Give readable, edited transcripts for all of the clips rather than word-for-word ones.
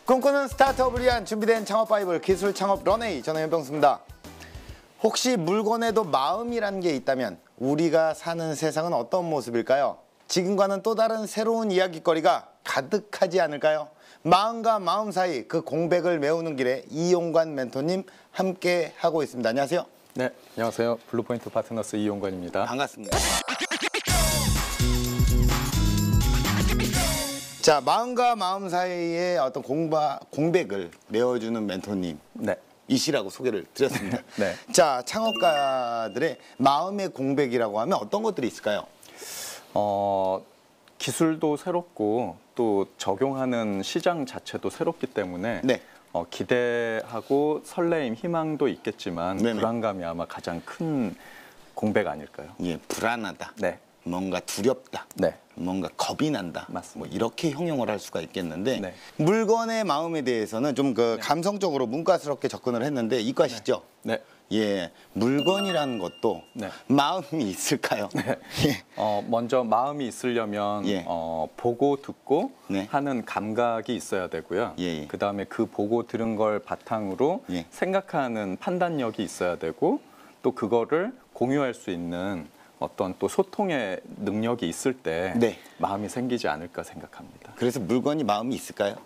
꿈꾸는 스타트업을 위한 준비된 창업 바이블 기술 창업 런웨이, 저는 연병수입니다. 혹시 물건에도 마음이란 게 있다면 우리가 사는 세상은 어떤 모습일까요? 지금과는 또 다른 새로운 이야기거리가 가득하지 않을까요? 마음과 마음 사이 그 공백을 메우는 길에 이용관 멘토님 함께 하고 있습니다. 안녕하세요. 네, 안녕하세요. 블루포인트 파트너스 이용관입니다. 반갑습니다. 자, 마음과 마음 사이의 어떤 공백을 메워주는 멘토님. 네. 이시라고 소개를 드렸습니다. 네. 자, 창업가들의 마음의 공백이라고 하면 어떤 것들이 있을까요? 기술도 새롭고 또 적용하는 시장 자체도 새롭기 때문에 네. 기대하고 설레임, 희망도 있겠지만 네네. 불안감이 아마 가장 큰 공백 아닐까요? 예, 불안하다. 네. 뭔가 두렵다. 네. 뭔가 겁이 난다. 맞습니다. 뭐 이렇게 형용을 할 수가 있겠는데 네. 물건의 마음에 대해서는 좀 그 감성적으로 문과스럽게 접근을 했는데 이과시죠? 네. 예, 물건이라는 것도 네. 마음이 있을까요? 네. 예. 먼저 마음이 있으려면 예. 보고 듣고 네. 하는 감각이 있어야 되고요. 예, 예. 그다음에 그 보고 들은 걸 바탕으로 예. 생각하는 판단력이 있어야 되고 또 그거를 공유할 수 있는 어떤 또 소통의 능력이 있을 때 네. 마음이 생기지 않을까 생각합니다. 그래서 물건이 마음이 있을까요?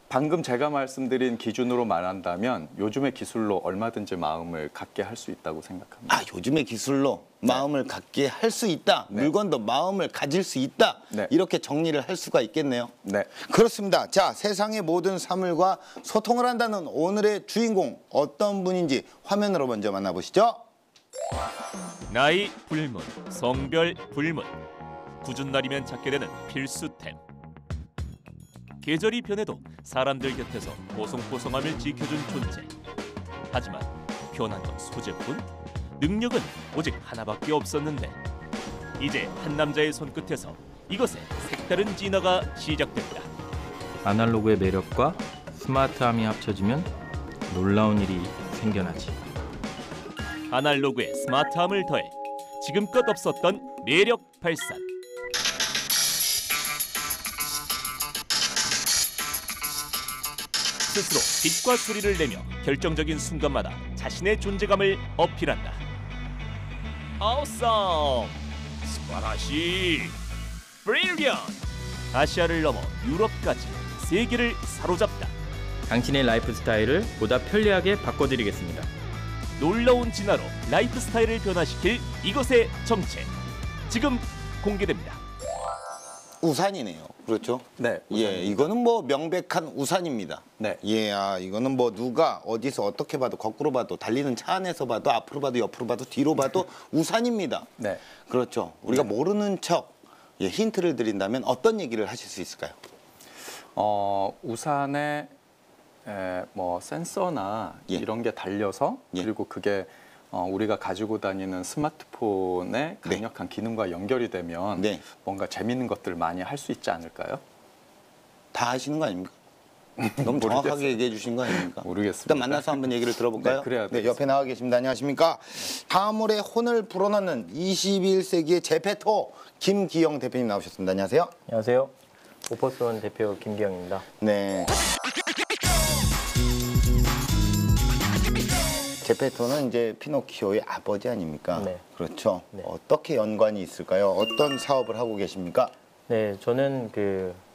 방금 제가 말씀드린 기준으로 말한다면 요즘의 기술로 얼마든지 마음을 갖게 할 수 있다고 생각합니다. 아, 요즘의 기술로 마음을 갖게 할 수 있다. 네. 물건도 마음을 가질 수 있다. 네. 이렇게 정리를 할 수가 있겠네요. 네. 그렇습니다. 자, 세상의 모든 사물과 소통을 한다는 오늘의 주인공 어떤 분인지 화면으로 먼저 만나보시죠. 나이 불문, 성별 불문, 굳은 날이면 찾게 되는 필수템. 계절이 변해도 사람들 곁에서 보송보송함을 지켜준 존재. 하지만 변한 건 소재뿐, 능력은 오직 하나밖에 없었는데 이제 한 남자의 손끝에서 이것의 색다른 진화가 시작됩니다. 아날로그의 매력과 스마트함이 합쳐지면 놀라운 일이 생겨나지. 아날로그의 스마트함을 더해 지금껏 없었던 매력 발산. 스스로 빛과 소리를 내며 결정적인 순간마다 자신의 존재감을 어필한다. Awesome! 스파라시! Brilliant! 아시아를 넘어 유럽까지 세계를 사로잡다. 당신의 라이프 스타일을 보다 편리하게 바꿔드리겠습니다. 놀라운 진화로 라이프 스타일을 변화시킬 이것의 정체. 지금 공개됩니다. 우산이네요. 그렇죠? 네. 예, 이거는 뭐 명백한 우산입니다. 네. 예, 이거는 뭐 누가 어디서 어떻게 봐도 거꾸로 봐도 달리는 차 안에서 봐도 앞으로 봐도 옆으로 봐도 뒤로 봐도 우산입니다. 네. 그렇죠. 우리가 모르는 척 힌트를 드린다면 어떤 얘기를 하실 수 있을까요? 우산에 뭐 센서나 예. 이런 게 달려서 예. 그리고 그게 우리가 가지고 다니는 스마트폰의 네. 강력한 기능과 연결이 되면 네. 뭔가 재밌는 것들 많이 할 수 있지 않을까요? 다 하시는 거 아닙니까? 너무 정확하게 얘기해 주신 거 아닙니까? 모르겠습니다. 일단 만나서 한번 얘기를 들어볼까요? 네, 그래야 네, 되겠습니다. 옆에 나와 계십니다. 안녕하십니까? 사물의 혼을 불어넣는 21세기의 제페토 김기영 대표님 나오셨습니다. 안녕하세요. 안녕하세요. 오퍼스원 대표 김기영입니다. 네. 제페토는 이제 피노키오의 아버지 아닙니까? 네. 그렇죠. 네. 어떻게 연관이 있을까요? 어떤 사업을 하고 계십니까? 네, 저는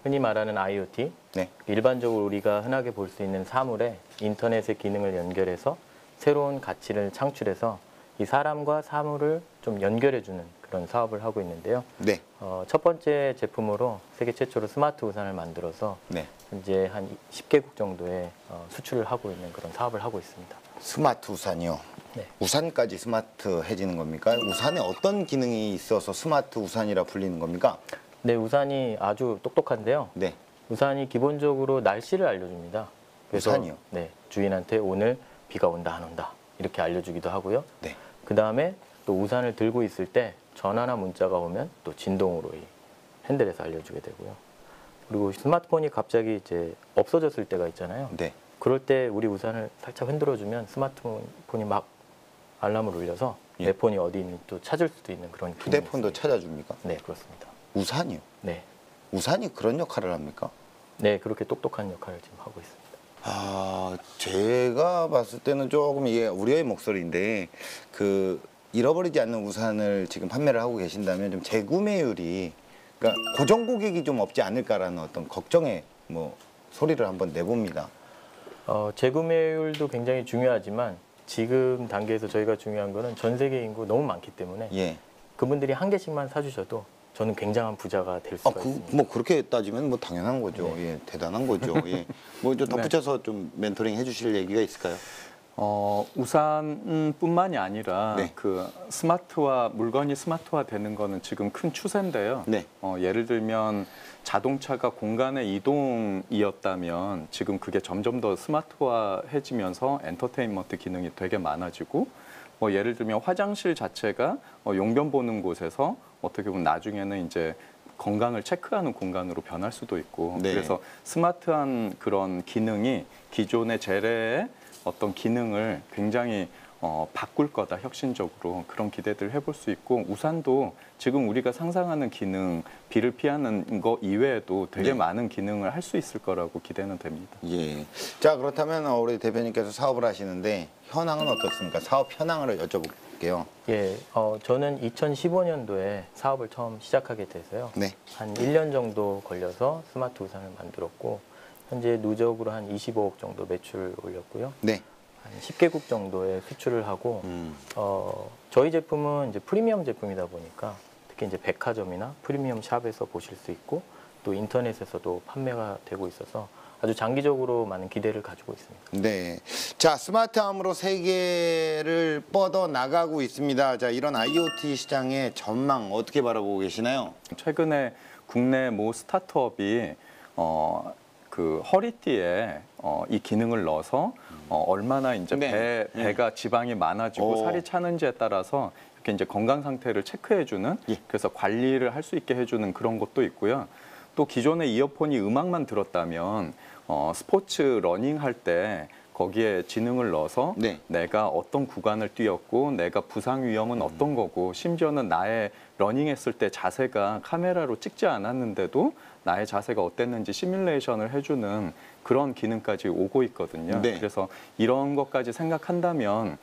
흔히 말하는 IoT, 네. 일반적으로 우리가 흔하게 볼 수 있는 사물에 인터넷의 기능을 연결해서 새로운 가치를 창출해서 이 사람과 사물을 좀 연결해주는 그런 사업을 하고 있는데요. 네. 첫 번째 제품으로 세계 최초로 스마트 우산을 만들어서 네. 현재 한 10개국 정도에 수출을 하고 있는 그런 사업을 하고 있습니다. 스마트 우산이요. 네. 우산까지 스마트해지는 겁니까? 우산에 어떤 기능이 있어서 스마트 우산이라 불리는 겁니까? 네, 우산이 아주 똑똑한데요. 네. 우산이 기본적으로 날씨를 알려줍니다. 그래서 우산이요? 네, 주인한테 오늘 비가 온다 안 온다 이렇게 알려주기도 하고요. 네. 그 다음에 또 우산을 들고 있을 때 전화나 문자가 오면 또 진동으로 이 핸들에서 알려주게 되고요. 그리고 스마트폰이 갑자기 이제 없어졌을 때가 있잖아요. 네. 그럴 때 우리 우산을 살짝 흔들어주면 스마트폰이 막 알람을 울려서 예. 내 폰이 어디 있는지 또 찾을 수도 있는 그런 기능이 휴대폰도 있습니다. 찾아줍니까? 네, 그렇습니다. 우산이요? 네. 우산이 그런 역할을 합니까? 네, 그렇게 똑똑한 역할을 지금 하고 있습니다. 아, 제가 봤을 때는 조금 이게 우려의 목소리인데 그 잃어버리지 않는 우산을 지금 판매를 하고 계신다면 좀 재구매율이 그러니까 고정 고객이 좀 없지 않을까라는 어떤 걱정의 뭐 소리를 한번 내봅니다. 재구매율도 굉장히 중요하지만 지금 단계에서 저희가 중요한 거는 전 세계 인구 너무 많기 때문에 예. 그분들이 한 개씩만 사주셔도 저는 굉장한 부자가 될 수가 있습니다. 뭐 그렇게 따지면 뭐 당연한 거죠. 네. 예, 대단한 거죠. 예. 뭐 좀 덧붙여서 좀 멘토링 해주실 얘기가 있을까요? 우산뿐만이 아니라 네. 그 물건이 스마트화 되는 거는 지금 큰 추세인데요. 네. 예를 들면 자동차가 공간의 이동이었다면 지금 그게 점점 더 스마트화해지면서 엔터테인먼트 기능이 되게 많아지고 예를 들면 화장실 자체가 용변 보는 곳에서 어떻게 보면 나중에는 이제 건강을 체크하는 공간으로 변할 수도 있고 네. 그래서 스마트한 그런 기능이 기존의 재래의 어떤 기능을 굉장히 바꿀 거다 혁신적으로 그런 기대들 해볼 수 있고 우산도 지금 우리가 상상하는 기능 비를 피하는 거 이외에도 되게 네. 많은 기능을 할 수 있을 거라고 기대는 됩니다. 예. 자, 그렇다면 우리 대표님께서 사업을 하시는데 현황은 어떻습니까? 사업 현황을 여쭤볼게요. 예, 저는 2015년도에 사업을 처음 시작하게 돼서요. 네. 한 1년 정도 걸려서 스마트 우산을 만들었고 현재 누적으로 한 25억 정도 매출 올렸고요. 네. 한 10개국 정도의 수출을 하고 저희 제품은 이제 프리미엄 제품이다 보니까 특히 이제 백화점이나 프리미엄 샵에서 보실 수 있고 또 인터넷에서도 판매가 되고 있어서 아주 장기적으로 많은 기대를 가지고 있습니다. 네. 자, 스마트함으로 세계를 뻗어 나가고 있습니다. 자, 이런 IoT 시장의 전망 어떻게 바라보고 계시나요? 최근에 국내 모 스타트업이 그 허리띠에 이 기능을 넣어서 얼마나 이제 네. 배가 지방이 많아지고 살이 차는지에 따라서 이렇게 이제 건강 상태를 체크해주는 예. 그래서 관리를 할 수 있게 해주는 그런 것도 있고요. 또 기존의 이어폰이 음악만 들었다면 스포츠 러닝 할 때 거기에 지능을 넣어서 네. 내가 어떤 구간을 뛰었고 내가 부상 위험은 어떤 거고 심지어는 나의 러닝했을 때 자세가 카메라로 찍지 않았는데도 나의 자세가 어땠는지 시뮬레이션을 해주는 그런 기능까지 오고 있거든요. 네. 그래서 이런 것까지 생각한다면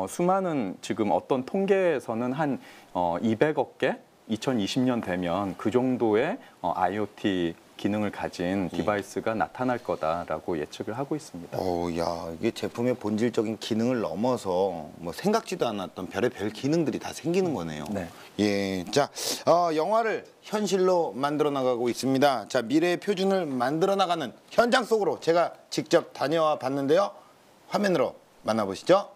수많은 지금 어떤 통계에서는 한 200억 개 2020년 되면 그 정도의 IoT 기능을 가진 디바이스가 나타날 거다라고 예측을 하고 있습니다. 야, 이게 제품의 본질적인 기능을 넘어서 뭐 생각지도 않았던 별의별 기능들이 다 생기는 거네요. 네. 예, 자, 영화를 현실로 만들어 나가고 있습니다. 자, 미래의 표준을 만들어 나가는 현장 속으로 제가 직접 다녀와 봤는데요. 화면으로 만나보시죠.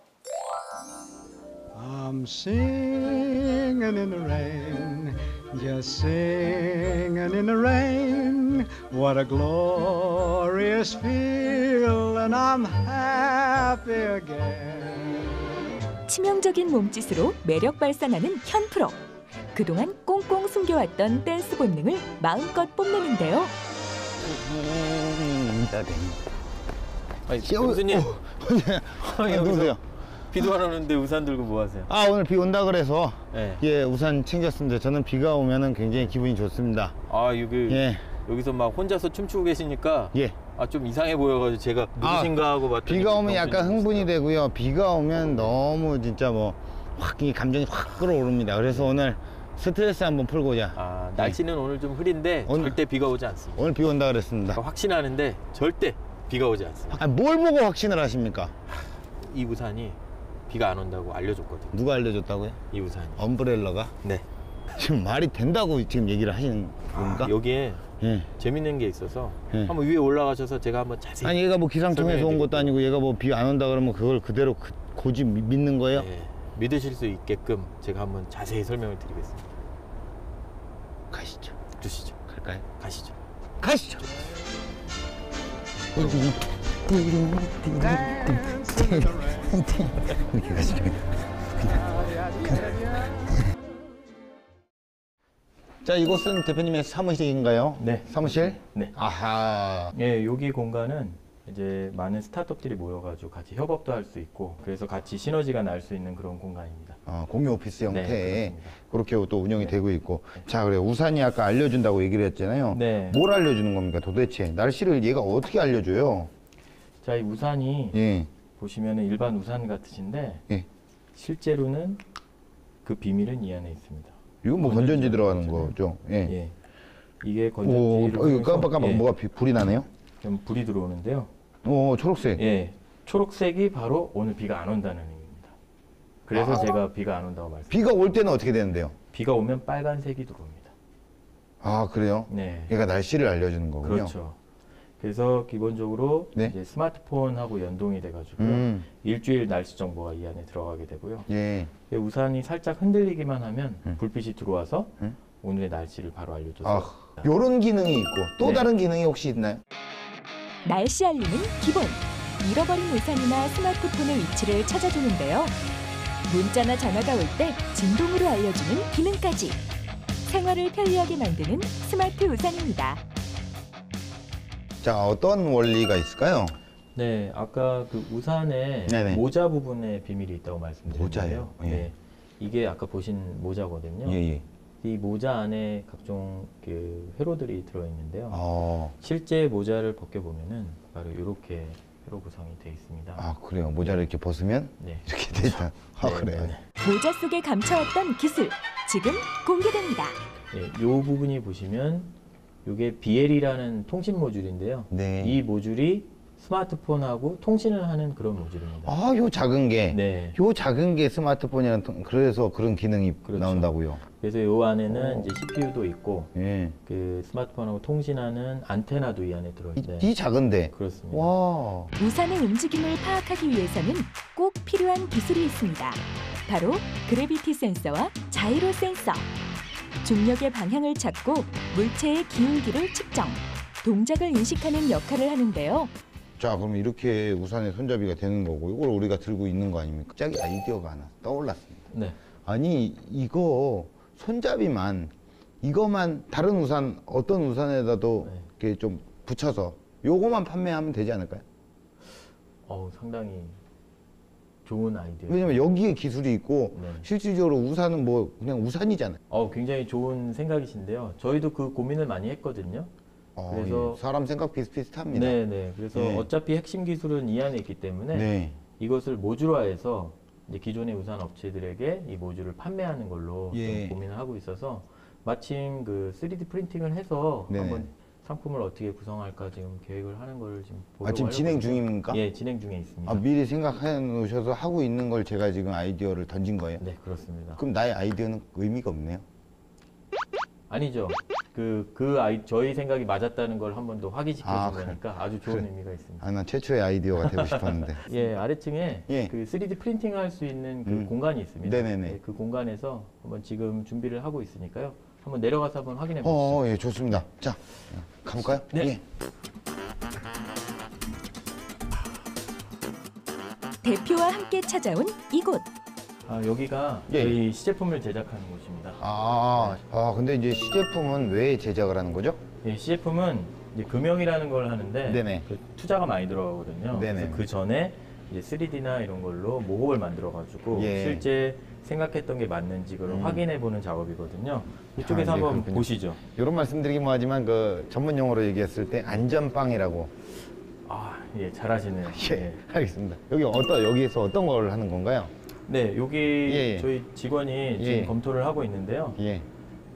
I'm singing in the rain, just singing in the rain. What a glorious feeling, I'm happy again. 치명적인 몸짓으로 매력 발산하는 현 프로. 그동안 꽁꽁 숨겨왔던 댄스 본능을 마음껏 뽐내는데요. 아니, 교수님, 누구세요? 비도 안 오는데 우산 들고 뭐 하세요? 아, 오늘 비 온다 그래서 네. 예, 우산 챙겼습니다. 저는 비가 오면은 굉장히 기분이 좋습니다. 아, 예. 여기서 막 혼자서 춤추고 계시니까 예. 좀 이상해 보여가지고 제가 누구신가 하고 봤더니 비가 오면 약간 흥분이 되고요. 비가 오면 너무 진짜 뭐 확 이 감정이 확 끌어오릅니다. 그래서 오늘 스트레스 한번 풀고자. 날씨는 오늘 좀 흐린데 오늘- 절대 비가 오지 않습니다. 오늘 비 온다 그랬습니다. 확신하는데 절대 비가 오지 않습니다. 아, 뭘 보고 확신을 하십니까? 이 우산이 비가 안 온다고 알려줬거든요. 누가 알려줬다고요? 이 우산이. 엄브렐러가? 네. 지금 말이 된다고 지금 얘기를 하시는 겁니까? 여기에 예. 재밌는 게 있어서 예. 한번 위에 올라가셔서 제가 한번 자세히. 아니 얘가 뭐 기상청에서 온 것도 아니고 얘가 뭐 비 안 온다 그러면 그걸 그대로 고지 믿는 거예요? 네, 믿으실 수 있게끔 제가 한번 자세히 설명을 드리겠습니다. 가시죠. 주시죠. 갈까요? 가시죠. 가시죠. 이렇게 가시죠. 자, 이곳은 대표님의 사무실인가요? 네. 사무실? 네. 아하. 예, 여기 공간은 이제 많은 스타트업들이 모여가지고 같이 협업도 할 수 있고 그래서 같이 시너지가 날 수 있는 그런 공간입니다. 공유 오피스 형태의 그렇습니다. 그렇게 또 운영이 네. 되고 있고. 자, 그래 우산이 아까 알려준다고 얘기를 했잖아요. 네. 뭘 알려주는 겁니까 도대체? 날씨를 얘가 어떻게 알려줘요? 자, 이 우산이 예. 보시면은 일반 우산 같으신데 예. 실제로는 그 비밀은 이 안에 있습니다. 이거 뭐 건전지 들어가는 거죠? 예. 예. 이게 오, 건전지를 이거 깜빡깜빡 뭐가 불이 나네요? 좀 불이 들어오는데요. 오, 초록색. 예. 초록색이 바로 오늘 비가 안 온다는 의미입니다. 그래서 제가 비가 안 온다고 말씀. 비가 올 때는 어떻게 되는데요? 비가 오면 빨간색이 들어옵니다. 아, 그래요? 네. 얘가 날씨를 알려주는 거군요. 그렇죠. 그래서 기본적으로 네. 이제 스마트폰하고 연동이 돼가지고 일주일 날씨 정보가 이 안에 들어가게 되고요. 예. 우산이 살짝 흔들리기만 하면 불빛이 들어와서 오늘의 날씨를 바로 알려줘서 아, 요런 기능이 있고 또 네. 다른 기능이 혹시 있나요? 날씨 알림은 기본. 잃어버린 우산이나 스마트폰의 위치를 찾아주는데요. 문자나 전화가 올 때 진동으로 알려주는 기능까지. 생활을 편리하게 만드는 스마트 우산입니다. 자, 어떤 원리가 있을까요? 네, 아까 그 우산의 네네. 모자 부분에 비밀이 있다고 말씀드렸는데요. 모자요? 예. 네, 이게 아까 보신 모자거든요. 예. 이 모자 안에 각종 그 회로들이 들어있는데요. 아, 실제 모자를 벗겨보면은 바로 이렇게 회로 구성이 되어 있습니다. 아 그래요. 모자를 이렇게 벗으면 네. 이렇게 되죠. 아, 네, 그래요. 네. 모자 속에 감춰왔던 기술, 지금 공개됩니다. 네, 이 부분이 보시면 이게 BL이라는 통신 모듈인데요. 네. 이 모듈이 스마트폰하고 통신을 하는 그런 모듈입니다. 아, 요 작은 게, 네. 요 작은 게 스마트폰이랑 그래서 그런 기능이 그렇죠. 나온다고요. 그래서 이 안에는 이제 CPU도 있고 예. 그 스마트폰하고 통신하는 안테나도 이 안에 들어있는데 이 작은데. 그렇습니다. 와. 우산의 움직임을 파악하기 위해서는 꼭 필요한 기술이 있습니다. 바로 그래비티 센서와 자이로 센서. 중력의 방향을 찾고 물체의 기울기를 측정, 동작을 인식하는 역할을 하는데요. 자, 그럼 이렇게 우산의 손잡이가 되는 거고, 이걸 우리가 들고 있는 거 아닙니까? 갑자기 아이디어가 하나 떠올랐습니다. 네. 아니, 이거 손잡이만, 이거만 다른 우산, 어떤 우산에다도 네. 이렇게 좀 붙여서 요거만 판매하면 되지 않을까요? 상당히 좋은 아이디어. 왜냐면 여기에 기술이 있고, 네. 실질적으로 우산은 뭐 그냥 우산이잖아요. 굉장히 좋은 생각이신데요. 저희도 그 고민을 많이 했거든요. 그래서 예, 사람 생각 비슷비슷합니다. 네네. 그래서 네. 어차피 핵심 기술은 이 안에 있기 때문에 네. 이것을 모듈화해서 이제 기존의 우산 업체들에게 이 모듈을 판매하는 걸로 예. 좀 고민을 하고 있어서 마침 그 3D 프린팅을 해서 네네. 한번 상품을 어떻게 구성할까 지금 계획을 하는 걸 지금 보려고 지금 진행 하거든요. 중입니까? 예, 진행 중에 있습니다. 미리 생각해 놓으셔서 하고 있는 걸 제가 지금 아이디어를 던진 거예요? 네, 그렇습니다. 그럼 나의 아이디어는 의미가 없네요? 아니죠. 저희 생각이 맞았다는 걸 한 번 더 확인시켜 준 그래. 거니까 아주 좋은 의미가 있습니다. 난 최초의 아이디어가 되고 싶었는데. 예, 아래층에 예. 그 3D 프린팅 할 수 있는 그 공간이 있습니다. 네네네. 예, 그 공간에서 한번 지금 준비를 하고 있으니까요. 한번 내려가서 한번 확인해 보시죠. 예, 좋습니다. 자, 가볼까요? 네. 예. 대표와 함께 찾아온 이곳. 여기가 예. 저희 시제품을 제작하는 곳입니다. 근데 이제 시제품은 왜 제작을 하는 거죠? 예, 시제품은 이제 금형이라는 걸 하는데 네네. 그 투자가 많이 들어가거든요. 네네. 그래서 그 전에 이제 3D나 이런 걸로 모형을 만들어가지고 예. 실제 생각했던 게 맞는지 그걸 확인해보는 작업이거든요. 이쪽에서 아, 네, 한번 그렇군요. 보시죠. 이런 말씀드리긴 뭐하지만 그 전문 용어로 얘기했을 때 안전빵이라고. 예, 잘하시네요. 예, 알겠습니다. 여기에서 어떤 걸 하는 건가요? 네, 여기 예. 저희 직원이 예. 지금 검토를 하고 있는데요. 예.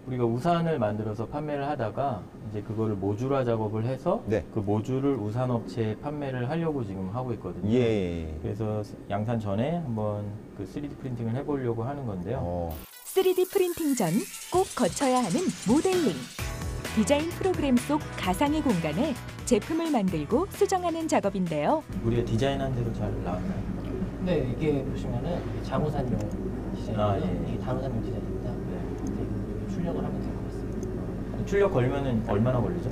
우리가 우산을 만들어서 판매를 하다가 이제 그거를 모듈화 작업을 해서 네. 그 모듈을 우산업체에 판매를 하려고 지금 하고 있거든요. 예. 그래서 양산 전에 한번 그 3D 프린팅을 해보려고 하는 건데요. 3D 프린팅 전 꼭 거쳐야 하는 모델링. 디자인 프로그램 속 가상의 공간에 제품을 만들고 수정하는 작업인데요. 우리가 디자인한 대로 잘 나왔나요? 네, 이게 보시면은 이게 자무산용 디자인이고요. 예. 이게 단우산용 디자인입니다. 네. 이제 출력을 하면 될 것 같습니다. 출력 걸면은 얼마나 걸리죠?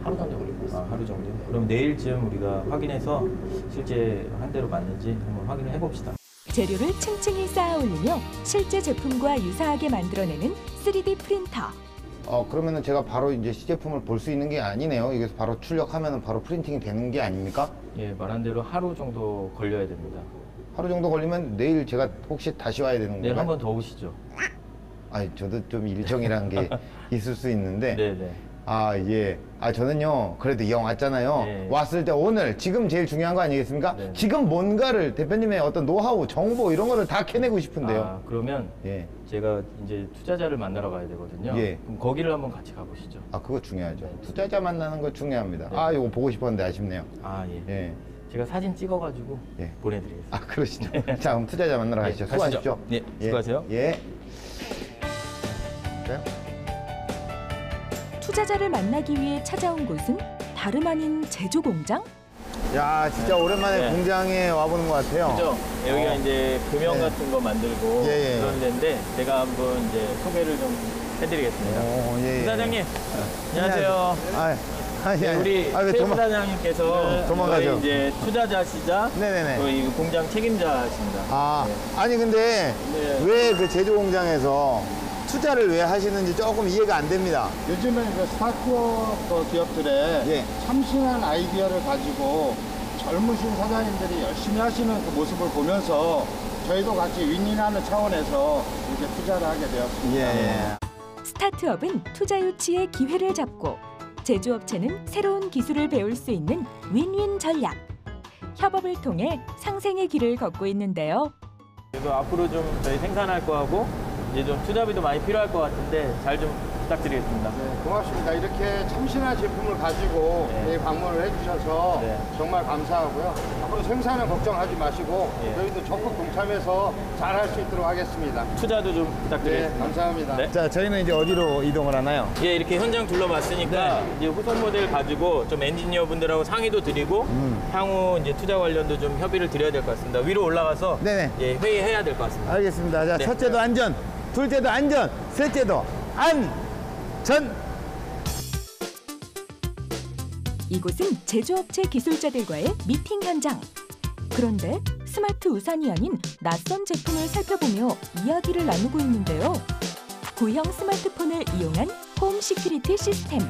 하루 정도 걸릴 것 같습니다. 하루 정도. 그럼 내일쯤 우리가 확인해서 실제 한 대로 맞는지 한번 확인을 해봅시다. 재료를 층층이 쌓아 올리며 실제 제품과 유사하게 만들어내는 3D 프린터. 그러면은 제가 바로 이제 시제품을 볼 수 있는 게 아니네요. 여기서 바로 출력하면은 바로 프린팅이 되는 게 아닙니까? 예, 말한 대로 하루 정도 걸려야 됩니다. 하루 정도 걸리면 내일 제가 혹시 다시 와야 되는 건가요? 내일 한 번 더 오시죠. 아니, 저도 좀 일정이란 게 있을 수 있는데. 네네. 저는요, 그래도 이왕 왔잖아요. 네. 왔을 때 오늘, 지금 제일 중요한 거 아니겠습니까? 네. 지금 뭔가를 대표님의 어떤 노하우, 정보 이런 거를 다 캐내고 싶은데요. 아, 그러면 예. 제가 이제 투자자를 만나러 가야 되거든요. 예. 그럼 거기를 한번 같이 가보시죠. 그거 중요하죠. 네. 투자자 만나는 거 중요합니다. 네. 이거 보고 싶었는데 아쉽네요. 아, 예. 예. 제가 사진 찍어가지고 예. 보내드리겠습니다. 그러시죠. 자, 그럼 투자자 만나러 가시죠. 수고하십시오. 예, 수고하세요. 예. 투자자를 만나기 위해 찾아온 곳은 다름 아닌 제조 공장? 야, 진짜 오랜만에 네. 공장에 와보는 것 같아요. 그죠? 여기가 이제 금형 네. 같은 거 만들고 예, 예. 그런 데인데 제가 한번 이제 소개를 좀 해드리겠습니다. 예. 부사장님, 안녕하세요. 네, 우리 왜 최 부사장님께서 도망가죠? 저희 이제 투자자시자 네네네. 저희 공장 책임자십니다. 아니 근데 네. 왜 그 제조 공장에서 투자를 왜 하시는지 조금 이해가 안 됩니다. 요즘에 그 스타트업 기업들의 예. 참신한 아이디어를 가지고 젊으신 사장님들이 열심히 하시는 그 모습을 보면서 저희도 같이 윈윈하는 차원에서 이렇게 투자를 하게 되었습니다. 예. 스타트업은 투자 유치의 기회를 잡고 제조업체는 새로운 기술을 배울 수 있는 윈윈 전략. 협업을 통해 상생의 길을 걷고 있는데요. 그래서 앞으로 좀 저희 생산할 거하고 이제 좀 투자비도 많이 필요할 것 같은데 잘 좀 부탁드리겠습니다. 네, 고맙습니다. 이렇게 참신한 제품을 가지고 네. 방문을 해주셔서 네. 정말 감사하고요. 앞으로 생산은 걱정하지 마시고 예. 저희도 적극 동참해서 잘 할 수 있도록 하겠습니다. 투자도 좀 네, 부탁드리겠습니다. 감사합니다. 네. 자, 저희는 이제 어디로 이동을 하나요? 예, 이렇게 현장 둘러봤으니까 이제 후속 모델 가지고 좀 엔지니어 분들하고 상의도 드리고 향후 이제 투자 관련도 좀 협의를 드려야 될 것 같습니다. 위로 올라가서 네네. 예, 회의해야 될 것 같습니다. 알겠습니다. 자, 네. 첫째도 안전, 둘째도 안전, 셋째도 안전. 이곳은 제조업체 기술자들과의 미팅 현장. 그런데 스마트 우산이 아닌 낯선 제품을 살펴보며 이야기를 나누고 있는데요. 구형 스마트폰을 이용한 홈 시큐리티 시스템.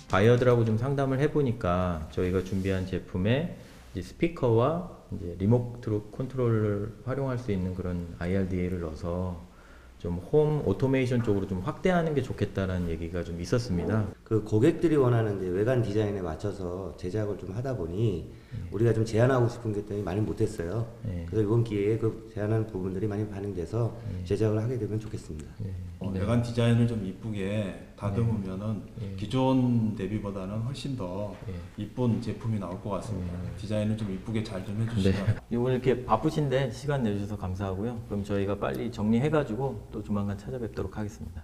바이어들하고 좀 상담을 해보니까 저희가 준비한 제품에 이제 스피커와 이제 리모트 컨트롤을 활용할 수 있는 그런 IRDA를 넣어서 좀 홈 오토메이션 쪽으로 좀 확대하는 게 좋겠다라는 얘기가 좀 있었습니다. 그 고객들이 원하는 이제 외관 디자인에 맞춰서 제작을 좀 하다 보니 우리가 좀 제안하고 싶은 게 때문에 많이 못했어요. 그래서 이번 기회에 그 제안하는 부분들이 많이 반영돼서 제작을 하게 되면 좋겠습니다. 외관 디자인을 좀 이쁘게 다듬으면은 기존 대비보다는 훨씬 더 이쁜 제품이 나올 것 같습니다. 디자인을 좀 이쁘게 잘 좀 해주시면. 오늘 이렇게 바쁘신데 시간 내주셔서 감사하고요. 그럼 저희가 빨리 정리해가지고 또 조만간 찾아뵙도록 하겠습니다.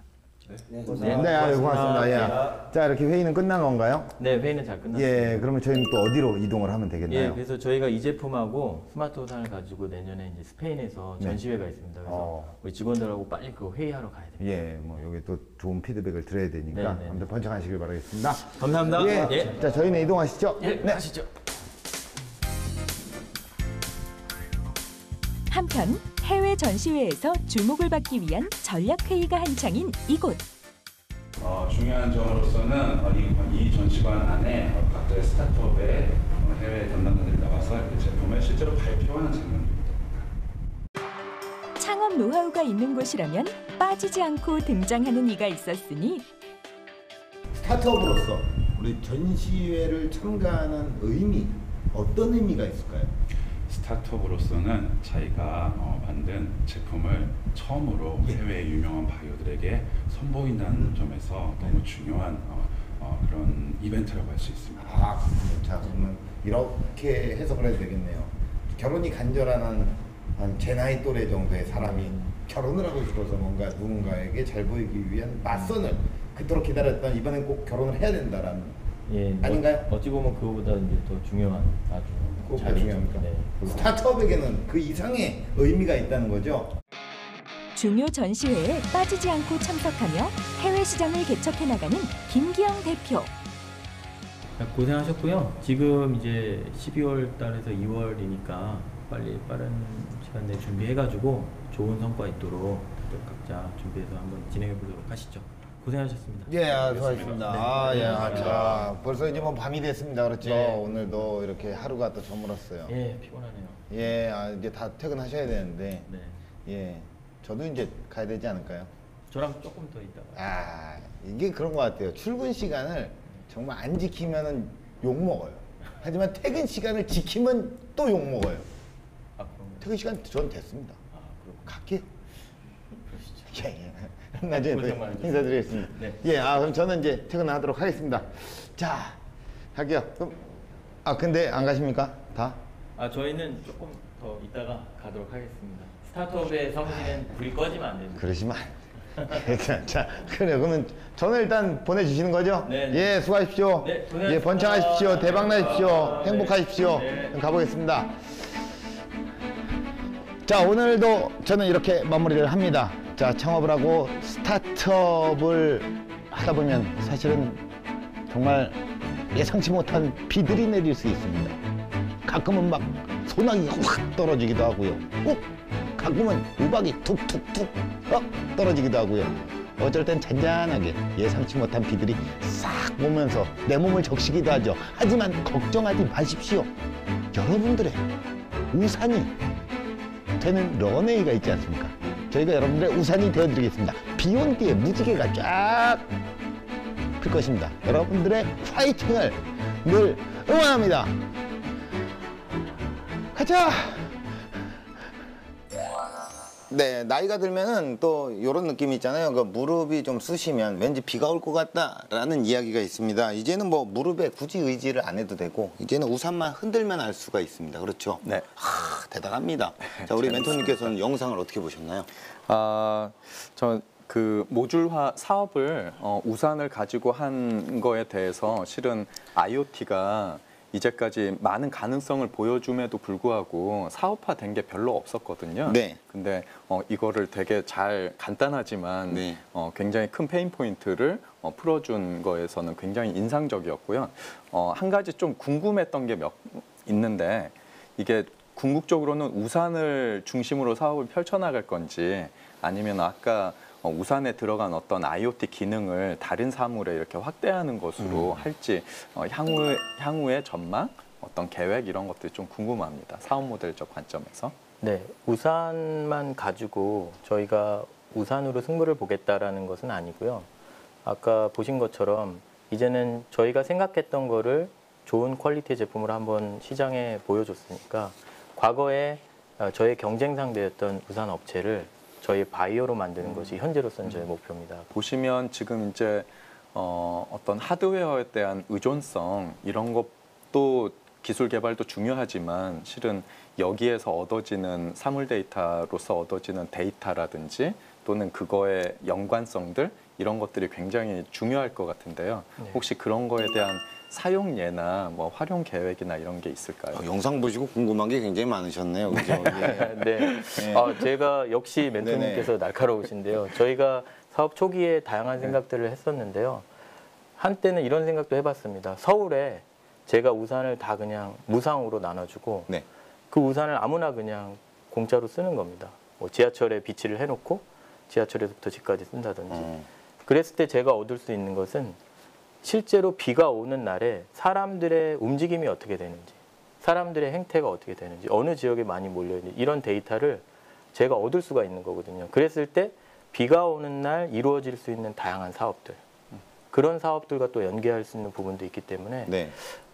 네, 고맙습니다. 예. 자, 이렇게 회의는 끝난 건가요? 네, 회의는 잘 끝났습니다. 예, 그러면 저희는 또 어디로 이동을 하면 되겠나요? 예, 그래서 저희가 이 제품하고 스마트 우산을 가지고 내년에 이제 스페인에서 전시회가 있습니다. 그래서 우리 직원들하고 빨리 그 회의하러 가야 됩니다. 예, 뭐 여기 또 좋은 피드백을 드려야 되니까 네. 아무튼 번창하시길 바라겠습니다. 감사합니다. 예. 예. 자, 저희는 이동하시죠. 예, 네. 가시죠. 한편 해외 전시회에서 주목을 받기 위한 전략 회의가 한창인 이곳. 중요한 점으로서는 이 전시관 안에 각자의 스타트업의 해외 담당자들이 나와서 제품을 실제로 발표하는 장면입니다. 창업 노하우가 있는 곳이라면 빠지지 않고 등장하는 이가 있었으니 스타트업으로서 우리 전시회를 참가하는 의미, 어떤 의미가 있을까요? 스타트업으로서는 자기가 만든 제품을 처음으로 해외 유명한 바이오들에게 선보인다는 점에서 너무 중요한 그런 이벤트라고 할 수 있습니다. 자, 그러면 이렇게 해석을 해도 되겠네요. 결혼이 간절한 한 제 나이 또래 정도의 사람이 결혼을 하고 싶어서 뭔가 누군가에게 잘 보이기 위한 맞선을 그토록 기다렸던 이번엔 꼭 결혼을 해야 된다라는 예, 아닌가요? 어찌 보면 그거보다 이제 더 중요한 아주 그것보다 중요합니까? 네. 스타트업에게는 그 이상의 의미가 있다는 거죠. 중요 전시회에 빠지지 않고 참석하며 해외 시장을 개척해 나가는 김기영 대표. 고생하셨고요. 지금 이제 12월 달에서 2월이니까 빨리 빠른 시간 내에 준비해가지고 좋은 성과 있도록 또 각자 준비해서 한번 진행해 보도록 하시죠. 고생하셨습니다. 예, 수고하셨습니다. 네. 아, 예, 네. 자, 벌써 이제 뭐 밤이 됐습니다. 그렇죠? 네. 오늘도 이렇게 하루가 또 저물었어요. 예, 피곤하네요. 예, 이제 다 퇴근하셔야 되는데, 네. 예, 저도 이제 가야 되지 않을까요? 저랑 조금 더 있다가. 아, 이게 그런 것 같아요. 출근 시간을 정말 안 지키면은 욕 먹어요. 하지만 퇴근 시간을 지키면 또 욕 먹어요. 아, 그런가요? 퇴근 시간 전 됐습니다. 아, 그렇군요. 갈게요. 그러시죠. 예, 예. 나중에 고생 또 많으셨습니다. 인사드리겠습니다. 네. 예, 그럼 저는 이제 퇴근하도록 하겠습니다. 자, 갈게요. 그럼, 근데 안 가십니까? 다? 아, 저희는 조금 더 있다가 가도록 하겠습니다. 스타트업의 성질은 불이 꺼지면 안 됩니다. 그러시면 자, 그래요. 그러면 저는 일단 보내주시는 거죠? 네. 예, 수고하십시오. 네, 고생하셨습니다. 예, 번창하십시오. 대박 나십시오. 네. 행복하십시오. 네. 가보겠습니다. 자, 오늘도 저는 이렇게 마무리를 합니다. 자, 창업을 하고 스타트업을 하다 보면 사실은 정말 예상치 못한 비들이 내릴 수 있습니다. 가끔은 막 소나기가 확 떨어지기도 하고요. 꼭 가끔은 우박이 툭툭툭 떨어지기도 하고요. 어쩔 땐 잔잔하게 예상치 못한 비들이 싹 오면서 내 몸을 적시기도 하죠. 하지만 걱정하지 마십시오. 여러분들의 우산이 되는 런웨이가 있지 않습니까? 저희가 여러분들의 우산이 되어드리겠습니다. 비 온 뒤에 무지개가 쫙 필 것입니다. 여러분들의 파이팅을 늘 응원합니다. 가자! 네, 나이가 들면은 또 이런 느낌이 있잖아요. 그 무릎이 좀 쑤시면 왠지 비가 올 것 같다라는 이야기가 있습니다. 이제는 뭐 무릎에 굳이 의지를 안 해도 되고 이제는 우산만 흔들면 알 수가 있습니다. 그렇죠? 네. 대단합니다. 자, 우리 멘토님께서는 영상을 어떻게 보셨나요? 저 그 모듈화 사업을 우산을 가지고 한 거에 대해서 실은 IoT가 이제까지 많은 가능성을 보여줌에도 불구하고 사업화된 게 별로 없었거든요. 네. 근데 이거를 되게 잘 간단하지만 네. 굉장히 큰 페인 포인트를 풀어준 거에서는 굉장히 인상적이었고요. 한 가지 좀 궁금했던 게 있는데 이게 궁극적으로는 우산을 중심으로 사업을 펼쳐나갈 건지 아니면 아까 우산에 들어간 어떤 IoT 기능을 다른 사물에 이렇게 확대하는 것으로 할지 향후의 전망, 어떤 계획 이런 것들이 좀 궁금합니다. 사업 모델적 관점에서. 네, 우산만 가지고 저희가 우산으로 승부를 보겠다라는 것은 아니고요. 아까 보신 것처럼 이제는 저희가 생각했던 거를 좋은 퀄리티의 제품으로 한번 시장에 보여줬으니까 과거에 저의 경쟁 상대였던 우산 업체를 저희 바이어로 만드는 것이 현재로서는 저의 목표입니다. 보시면 지금 이제 어떤 하드웨어에 대한 의존성 이런 것도 기술 개발도 중요하지만 실은 여기에서 얻어지는 사물 데이터로서 얻어지는 데이터라든지 또는 그거의 연관성들 이런 것들이 굉장히 중요할 것 같은데요. 네. 혹시 그런 거에 대한 사용 예나 뭐 활용 계획이나 이런 게 있을까요? 영상 보시고 궁금한 게 굉장히 많으셨네요. 그죠? 예. 네. 제가 역시 멘토님께서 날카로우신데요. 저희가 사업 초기에 다양한 생각들을 했었는데요. 한때는 이런 생각도 해봤습니다. 서울에 제가 우산을 다 그냥 무상으로 나눠주고 네. 그 우산을 아무나 그냥 공짜로 쓰는 겁니다. 뭐 지하철에 비치를 해놓고 지하철에서부터 집까지 쓴다든지. 그랬을 때 제가 얻을 수 있는 것은 실제로 비가 오는 날에 사람들의 움직임이 어떻게 되는지, 사람들의 행태가 어떻게 되는지, 어느 지역에 많이 몰려있는지 이런 데이터를 제가 얻을 수가 있는 거거든요. 그랬을 때 비가 오는 날 이루어질 수 있는 다양한 사업들, 그런 사업들과 또 연계할 수 있는 부분도 있기 때문에 네.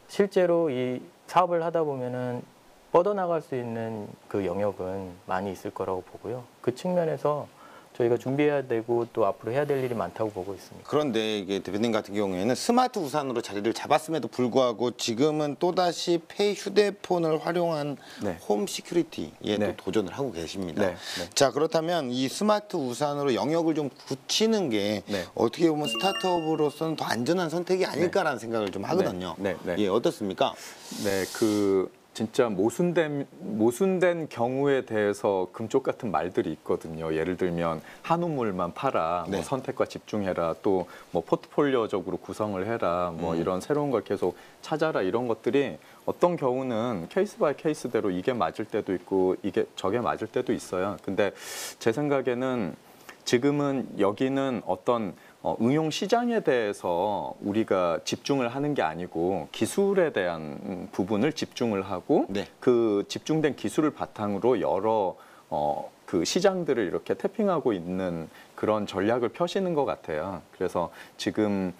실제로 이 사업을 하다 보면은 뻗어나갈 수 있는 그 영역은 많이 있을 거라고 보고요. 그 측면에서 저희가 준비해야 되고 또 앞으로 해야 될 일이 많다고 보고 있습니다. 그런데 이게 대표님 같은 경우에는 스마트 우산으로 자리를 잡았음에도 불구하고 지금은 또다시 폐 휴대폰을 활용한 네. 홈 시큐리티에 네. 또 도전을 하고 계십니다. 네. 네. 자, 그렇다면 이 스마트 우산으로 영역을 좀 굳히는 게 네. 어떻게 보면 스타트업으로서는 더 안전한 선택이 아닐까라는 생각을 좀 하거든요. 네. 네. 예, 어떻습니까? 네, 진짜 모순된 경우에 대해서 금쪽 같은 말들이 있거든요. 예를 들면 한우물만 팔아, 네. 뭐 선택과 집중해라, 또 뭐 포트폴리오적으로 구성을 해라, 뭐 이런 새로운 걸 계속 찾아라 이런 것들이 어떤 경우는 케이스 바이 케이스대로 이게 맞을 때도 있고 이게 저게 맞을 때도 있어요. 근데 제 생각에는 지금은 여기는 어떤 응용 시장에 대해서 우리가 집중을 하는 게 아니고 기술에 대한 부분을 집중을 하고 그 집중된 기술을 바탕으로 여러 그 시장들을 이렇게 태핑하고 있는 그런 전략을 펴시는 것 같아요. 그래서 지금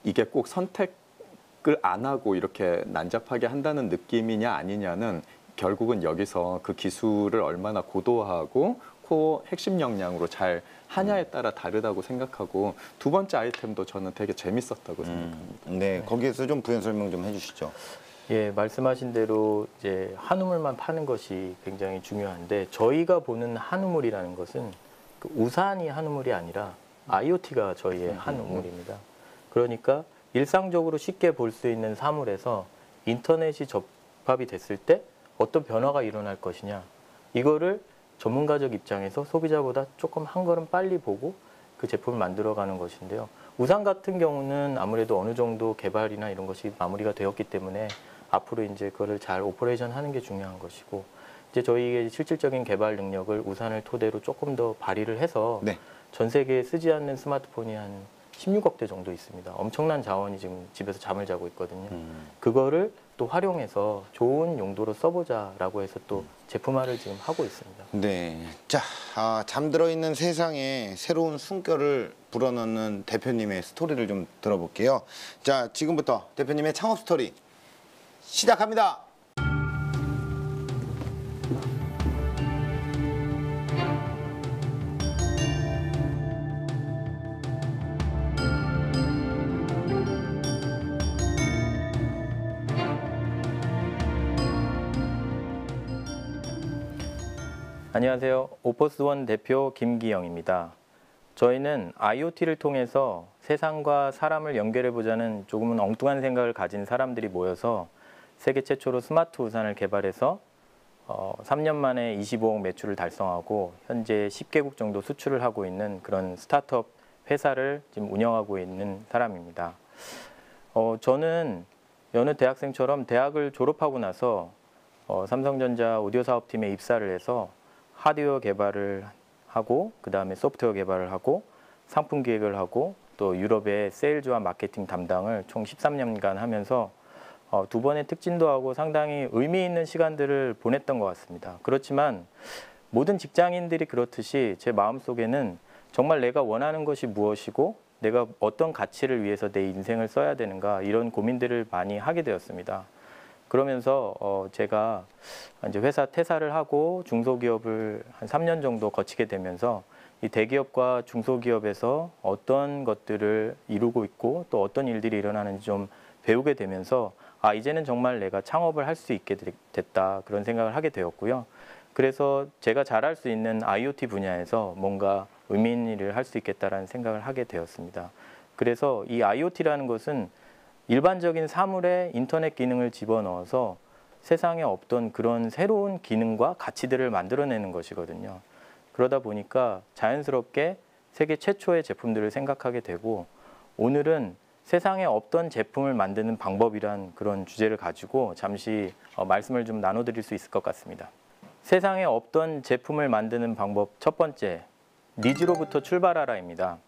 이게 꼭 선택을 안 하고 이렇게 난잡하게 한다는 느낌이냐 아니냐는 결국은 여기서 그 기술을 얼마나 고도화하고 코어 핵심 역량으로 잘 하냐에 따라 다르다고 생각하고 두 번째 아이템도 저는 되게 재밌었다고 생각합니다. 네, 거기에서 좀 부연 설명 좀 해주시죠. 예, 말씀하신 대로 이제 한우물만 파는 것이 굉장히 중요한데 저희가 보는 한우물이라는 것은 그 우산이 한우물이 아니라 IoT가 저희의 한우물입니다. 그러니까 일상적으로 쉽게 볼 수 있는 사물에서 인터넷이 접합이 됐을 때 어떤 변화가 일어날 것이냐 이거를 전문가적 입장에서 소비자보다 조금 한 걸음 빨리 보고 그 제품을 만들어가는 것인데요. 우산 같은 경우는 아무래도 어느 정도 개발이나 이런 것이 마무리가 되었기 때문에 앞으로 이제 그거를 잘 오퍼레이션 하는 게 중요한 것이고 이제 저희의 실질적인 개발 능력을 우산을 토대로 조금 더 발휘를 해서 전 세계에 쓰지 않는 스마트폰이 한 16억 대 정도 있습니다. 엄청난 자원이 지금 집에서 잠을 자고 있거든요. 그거를 또 활용해서 좋은 용도로 써보자라고 해서 또 제품화를 지금 하고 있습니다. 네, 자 잠들어 있는 세상에 새로운 숨결을 불어넣는 대표님의 스토리를 좀 들어볼게요. 자, 지금부터 대표님의 창업 스토리 시작합니다. 안녕하세요. 오퍼스원 대표 김기영입니다. 저희는 IoT를 통해서 세상과 사람을 연결해보자는 조금은 엉뚱한 생각을 가진 사람들이 모여서 세계 최초로 스마트 우산을 개발해서 3년 만에 25억 매출을 달성하고 현재 10개국 정도 수출을 하고 있는 그런 스타트업 회사를 지금 운영하고 있는 사람입니다. 저는 여느 대학생처럼 대학을 졸업하고 나서 삼성전자 오디오 사업팀에 입사를 해서 하드웨어 개발을 하고 그 다음에 소프트웨어 개발을 하고 상품 기획을 하고 또 유럽의 세일즈와 마케팅 담당을 총 13년간 하면서 두 번의 특진도 하고 상당히 의미 있는 시간들을 보냈던 것 같습니다. 그렇지만 모든 직장인들이 그렇듯이 제 마음속에는 정말 내가 원하는 것이 무엇이고 내가 어떤 가치를 위해서 내 인생을 써야 되는가 이런 고민들을 많이 하게 되었습니다. 그러면서 제가 이제 회사 퇴사를 하고 중소기업을 한 3년 정도 거치게 되면서 이 대기업과 중소기업에서 어떤 것들을 이루고 있고 또 어떤 일들이 일어나는지 좀 배우게 되면서 이제는 정말 내가 창업을 할 수 있게 됐다 그런 생각을 하게 되었고요. 그래서 제가 잘할 수 있는 IoT 분야에서 뭔가 의미 있는 일을 할 수 있겠다라는 생각을 하게 되었습니다. 그래서 이 IoT라는 것은 일반적인 사물에 인터넷 기능을 집어넣어서 세상에 없던 그런 새로운 기능과 가치들을 만들어내는 것이거든요. 그러다 보니까 자연스럽게 세계 최초의 제품들을 생각하게 되고 오늘은 세상에 없던 제품을 만드는 방법이란 그런 주제를 가지고 잠시 말씀을 좀 나눠드릴 수 있을 것 같습니다. 세상에 없던 제품을 만드는 방법 첫 번째, 니즈로부터 출발하라입니다.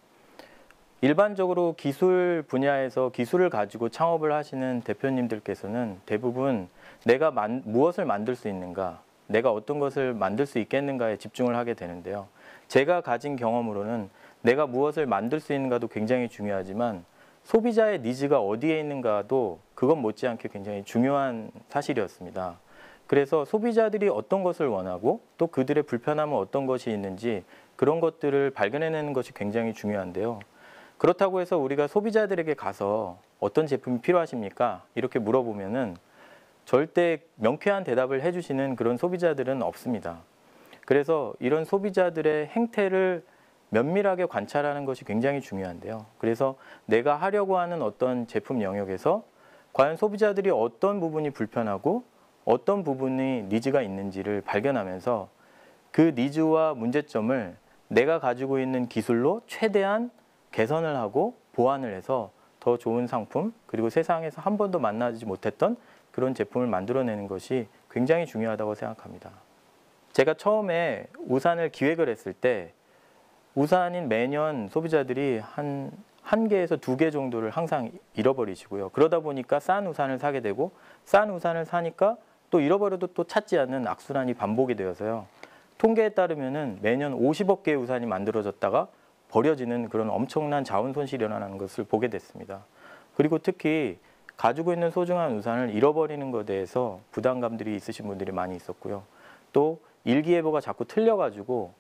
일반적으로 기술 분야에서 기술을 가지고 창업을 하시는 대표님들께서는 대부분 내가 무엇을 만들 수 있는가, 내가 어떤 것을 만들 수 있겠는가에 집중을 하게 되는데요. 제가 가진 경험으로는 내가 무엇을 만들 수 있는가도 굉장히 중요하지만 소비자의 니즈가 어디에 있는가도 그것 못지않게 굉장히 중요한 사실이었습니다. 그래서 소비자들이 어떤 것을 원하고 또 그들의 불편함은 어떤 것이 있는지 그런 것들을 발견해내는 것이 굉장히 중요한데요. 그렇다고 해서 우리가 소비자들에게 가서 어떤 제품이 필요하십니까? 이렇게 물어보면은 절대 명쾌한 대답을 해주시는 그런 소비자들은 없습니다. 그래서 이런 소비자들의 행태를 면밀하게 관찰하는 것이 굉장히 중요한데요. 그래서 내가 하려고 하는 어떤 제품 영역에서 과연 소비자들이 어떤 부분이 불편하고 어떤 부분이 니즈가 있는지를 발견하면서 그 니즈와 문제점을 내가 가지고 있는 기술로 최대한 개선을 하고 보완을 해서 더 좋은 상품 그리고 세상에서 한 번도 만나지 못했던 그런 제품을 만들어내는 것이 굉장히 중요하다고 생각합니다. 제가 처음에 우산을 기획을 했을 때 우산인 매년 소비자들이 한 개에서 2개 정도를 항상 잃어버리시고요. 그러다 보니까 싼 우산을 사게 되고 싼 우산을 사니까 또 잃어버려도 또 찾지 않는 악순환이 반복이 되어서요. 통계에 따르면은 매년 50억 개의 우산이 만들어졌다가 버려지는 그런 엄청난 자원 손실이 일어나는 것을 보게 됐습니다. 그리고 특히 가지고 있는 소중한 우산을 잃어버리는 것에 대해서 부담감들이 있으신 분들이 많이 있었고요. 또 일기예보가 자꾸 틀려가지고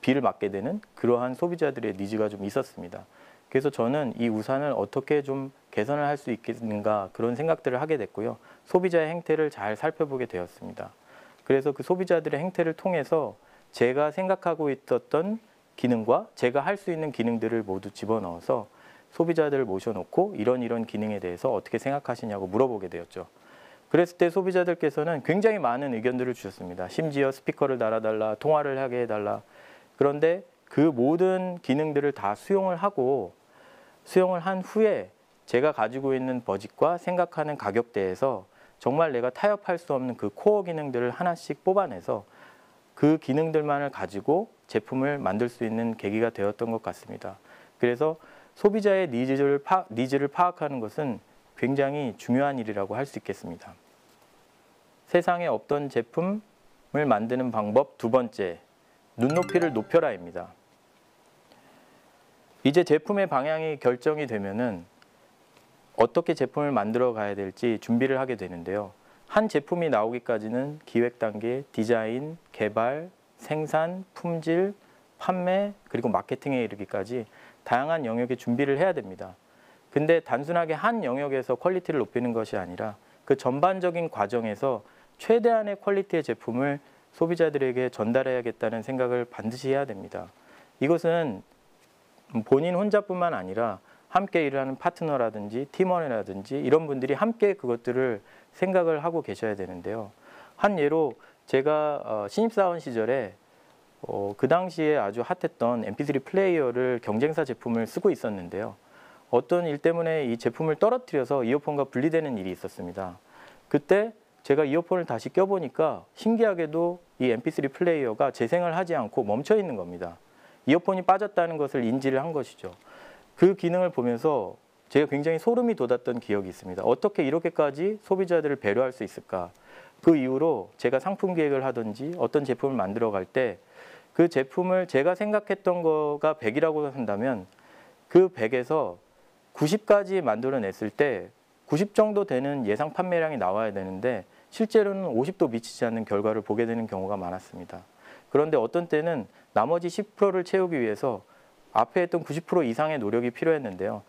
비를 맞게 되는 그러한 소비자들의 니즈가 좀 있었습니다. 그래서 저는 이 우산을 어떻게 좀 개선을 할 수 있겠는가 그런 생각들을 하게 됐고요. 소비자의 행태를 잘 살펴보게 되었습니다. 그래서 그 소비자들의 행태를 통해서 제가 생각하고 있었던 기능과 제가 할 수 있는 기능들을 모두 집어넣어서 소비자들을 모셔놓고 이런 기능에 대해서 어떻게 생각하시냐고 물어보게 되었죠. 그랬을 때 소비자들께서는 굉장히 많은 의견들을 주셨습니다. 심지어 스피커를 달아달라, 통화를 하게 해달라. 그런데 그 모든 기능들을 다 수용을 한 후에 제가 가지고 있는 버짓과 생각하는 가격대에서 정말 내가 타협할 수 없는 그 코어 기능들을 하나씩 뽑아내서 그 기능들만을 가지고 제품을 만들 수 있는 계기가 되었던 것 같습니다. 그래서 소비자의 니즈를 파악하는 것은 굉장히 중요한 일이라고 할 수 있겠습니다. 세상에 없던 제품을 만드는 방법 2번째, 눈높이를 높여라입니다. 이제 제품의 방향이 결정이 되면은 어떻게 제품을 만들어 가야 될지 준비를 하게 되는데요. 한 제품이 나오기까지는 기획 단계, 디자인, 개발, 생산, 품질, 판매, 그리고 마케팅에 이르기까지 다양한 영역의 준비를 해야 됩니다. 근데 단순하게 한 영역에서 퀄리티를 높이는 것이 아니라 그 전반적인 과정에서 최대한의 퀄리티의 제품을 소비자들에게 전달해야겠다는 생각을 반드시 해야 됩니다. 이것은 본인 혼자뿐만 아니라 함께 일하는 파트너라든지 팀원이라든지 이런 분들이 함께 그것들을 생각을 하고 계셔야 되는데요. 한 예로 제가 신입사원 시절에 그 당시에 아주 핫했던 MP3 플레이어를 경쟁사 제품을 쓰고 있었는데요. 어떤 일 때문에 이 제품을 떨어뜨려서 이어폰과 분리되는 일이 있었습니다. 그때 제가 이어폰을 다시 껴보니까 신기하게도 이 MP3 플레이어가 재생을 하지 않고 멈춰 있는 겁니다. 이어폰이 빠졌다는 것을 인지를 한 것이죠. 그 기능을 보면서 제가 굉장히 소름이 돋았던 기억이 있습니다. 어떻게 이렇게까지 소비자들을 배려할 수 있을까? 그 이후로 제가 상품 기획을 하든지 어떤 제품을 만들어 갈 때 그 제품을 제가 생각했던 거가 100이라고 한다면 그 100에서 90까지 만들어냈을 때 90 정도 되는 예상 판매량이 나와야 되는데 실제로는 50도 미치지 않는 결과를 보게 되는 경우가 많았습니다. 그런데 어떤 때는 나머지 10%를 채우기 위해서 앞에 했던 90% 이상의 노력이 필요했는데요.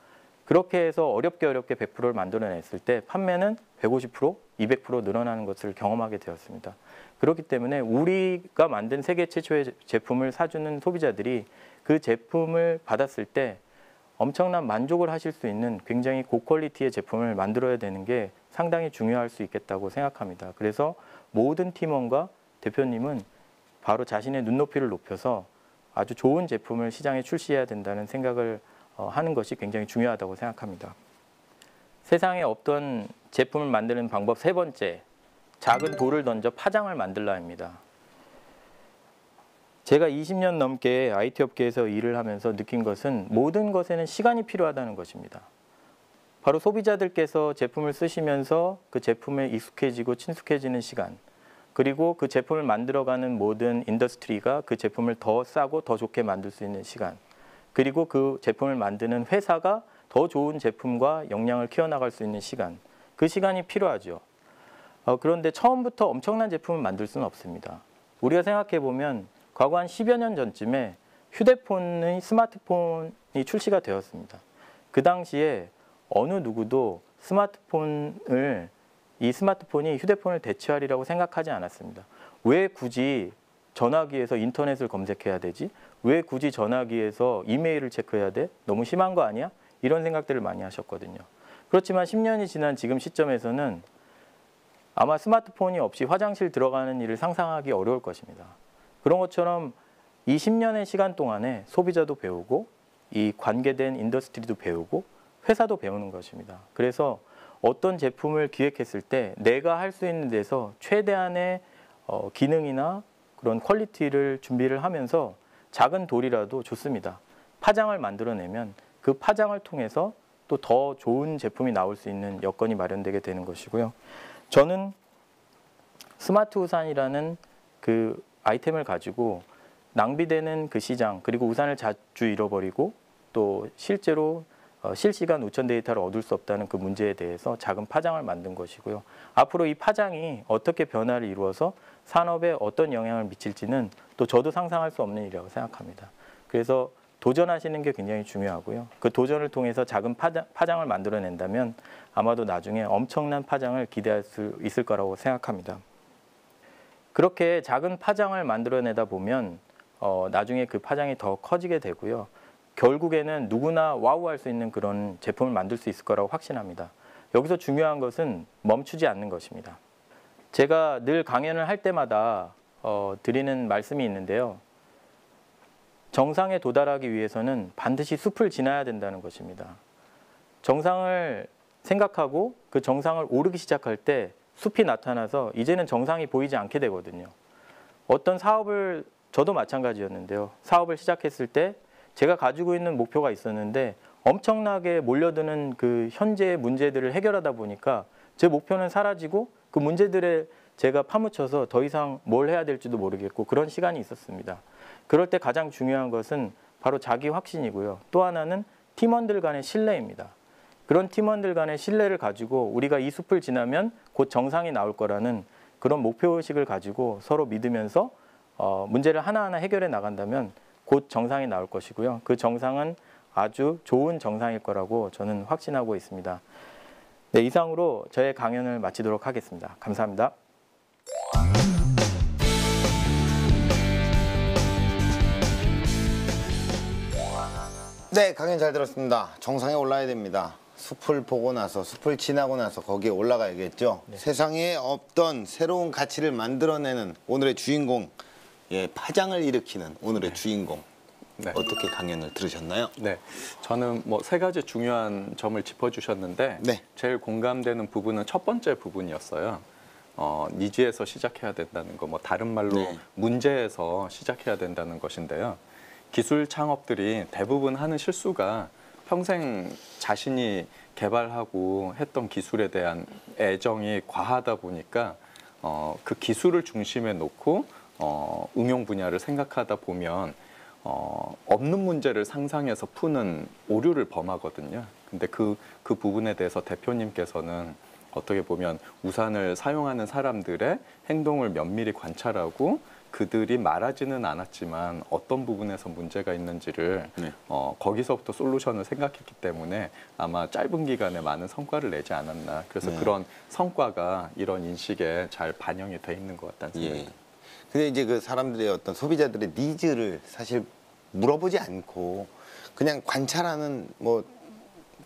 그렇게 해서 어렵게 100%를 만들어냈을 때 판매는 150%, 200% 늘어나는 것을 경험하게 되었습니다. 그렇기 때문에 우리가 만든 세계 최초의 제품을 사주는 소비자들이 그 제품을 받았을 때 엄청난 만족을 하실 수 있는 굉장히 고퀄리티의 제품을 만들어야 되는 게 상당히 중요할 수 있겠다고 생각합니다. 그래서 모든 팀원과 대표님은 바로 자신의 눈높이를 높여서 아주 좋은 제품을 시장에 출시해야 된다는 생각을 하는 것이 굉장히 중요하다고 생각합니다. 세상에 없던 제품을 만드는 방법 3번째, 작은 돌을 던져 파장을 만들라입니다. 제가 20년 넘게 IT 업계에서 일을 하면서 느낀 것은 모든 것에는 시간이 필요하다는 것입니다. 바로 소비자들께서 제품을 쓰시면서 그 제품에 익숙해지고 친숙해지는 시간, 그리고 그 제품을 만들어가는 모든 인더스트리가 그 제품을 더 싸고 더 좋게 만들 수 있는 시간, 그리고 그 제품을 만드는 회사가 더 좋은 제품과 역량을 키워나갈 수 있는 시간, 그 시간이 필요하죠. 그런데 처음부터 엄청난 제품을 만들 수는 없습니다. 우리가 생각해 보면 과거 한 10여 년 전쯤에 스마트폰이 출시가 되었습니다. 그 당시에 어느 누구도 이 스마트폰이 휴대폰을 대체하리라고 생각하지 않았습니다. 왜 굳이 전화기에서 인터넷을 검색해야 되지? 왜 굳이 전화기에서 이메일을 체크해야 돼? 너무 심한 거 아니야? 이런 생각들을 많이 하셨거든요. 그렇지만 10년이 지난 지금 시점에서는 아마 스마트폰이 없이 화장실 들어가는 일을 상상하기 어려울 것입니다. 그런 것처럼 이 10년의 시간 동안에 소비자도 배우고 이 관계된 인더스트리도 배우고 회사도 배우는 것입니다. 그래서 어떤 제품을 기획했을 때 내가 할 수 있는 데서 최대한의 기능이나 그런 퀄리티를 준비를 하면서 작은 돌이라도 좋습니다. 파장을 만들어내면 그 파장을 통해서 또 더 좋은 제품이 나올 수 있는 여건이 마련되게 되는 것이고요. 저는 스마트 우산이라는 그 아이템을 가지고 낭비되는 그 시장, 그리고 우산을 자주 잃어버리고 또 실제로 실시간 우천 데이터를 얻을 수 없다는 그 문제에 대해서 작은 파장을 만든 것이고요. 앞으로 이 파장이 어떻게 변화를 이루어서 산업에 어떤 영향을 미칠지는 또 저도 상상할 수 없는 일이라고 생각합니다. 그래서 도전하시는 게 굉장히 중요하고요. 그 도전을 통해서 작은 파장을 만들어낸다면 아마도 나중에 엄청난 파장을 기대할 수 있을 거라고 생각합니다. 그렇게 작은 파장을 만들어내다 보면 나중에 그 파장이 더 커지게 되고요. 결국에는 누구나 와우할 수 있는 그런 제품을 만들 수 있을 거라고 확신합니다. 여기서 중요한 것은 멈추지 않는 것입니다. 제가 늘 강연을 할 때마다 드리는 말씀이 있는데요. 정상에 도달하기 위해서는 반드시 숲을 지나야 된다는 것입니다. 정상을 생각하고 그 정상을 오르기 시작할 때 숲이 나타나서 이제는 정상이 보이지 않게 되거든요. 어떤 사업을, 저도 마찬가지였는데요. 사업을 시작했을 때 제가 가지고 있는 목표가 있었는데 엄청나게 몰려드는 그 현재의 문제들을 해결하다 보니까 제 목표는 사라지고 그 문제들에 제가 파묻혀서 더 이상 뭘 해야 될지도 모르겠고 그런 시간이 있었습니다. 그럴 때 가장 중요한 것은 바로 자기 확신이고요. 또 하나는 팀원들 간의 신뢰입니다. 그런 팀원들 간의 신뢰를 가지고 우리가 이 숲을 지나면 곧 정상이 나올 거라는 그런 목표의식을 가지고 서로 믿으면서 문제를 하나하나 해결해 나간다면 곧 정상이 나올 것이고요. 그 정상은 아주 좋은 정상일 거라고 저는 확신하고 있습니다. 네, 이상으로 저의 강연을 마치도록 하겠습니다. 감사합니다. 네, 강연 잘 들었습니다. 정상에 올라야 됩니다. 숲을 보고 나서, 숲을 지나고 나서 거기에 올라가야겠죠. 네. 세상에 없던 새로운 가치를 만들어내는 오늘의 주인공, 예, 파장을 일으키는 오늘의 주인공. 네. 어떻게 강연을 들으셨나요? 네, 저는 뭐 세 가지 중요한 점을 짚어주셨는데 제일 공감되는 부분은 첫 번째 부분이었어요. 니즈에서 시작해야 된다는 거, 뭐 다른 말로 문제에서 시작해야 된다는 것인데요. 기술 창업들이 대부분 하는 실수가 평생 자신이 개발하고 했던 기술에 대한 애정이 과하다 보니까 그 기술을 중심에 놓고 응용 분야를 생각하다 보면 없는 문제를 상상해서 푸는 오류를 범하거든요. 근데 그 부분에 대해서 대표님께서는 어떻게 보면 우산을 사용하는 사람들의 행동을 면밀히 관찰하고 그들이 말하지는 않았지만 어떤 부분에서 문제가 있는지를 거기서부터 솔루션을 생각했기 때문에 아마 짧은 기간에 많은 성과를 내지 않았나. 그래서 그런 성과가 이런 인식에 잘 반영이 돼 있는 것 같다는 생각이 듭니다. 근데 이제 그 사람들의 어떤 소비자들의 니즈를 사실 물어보지 않고 그냥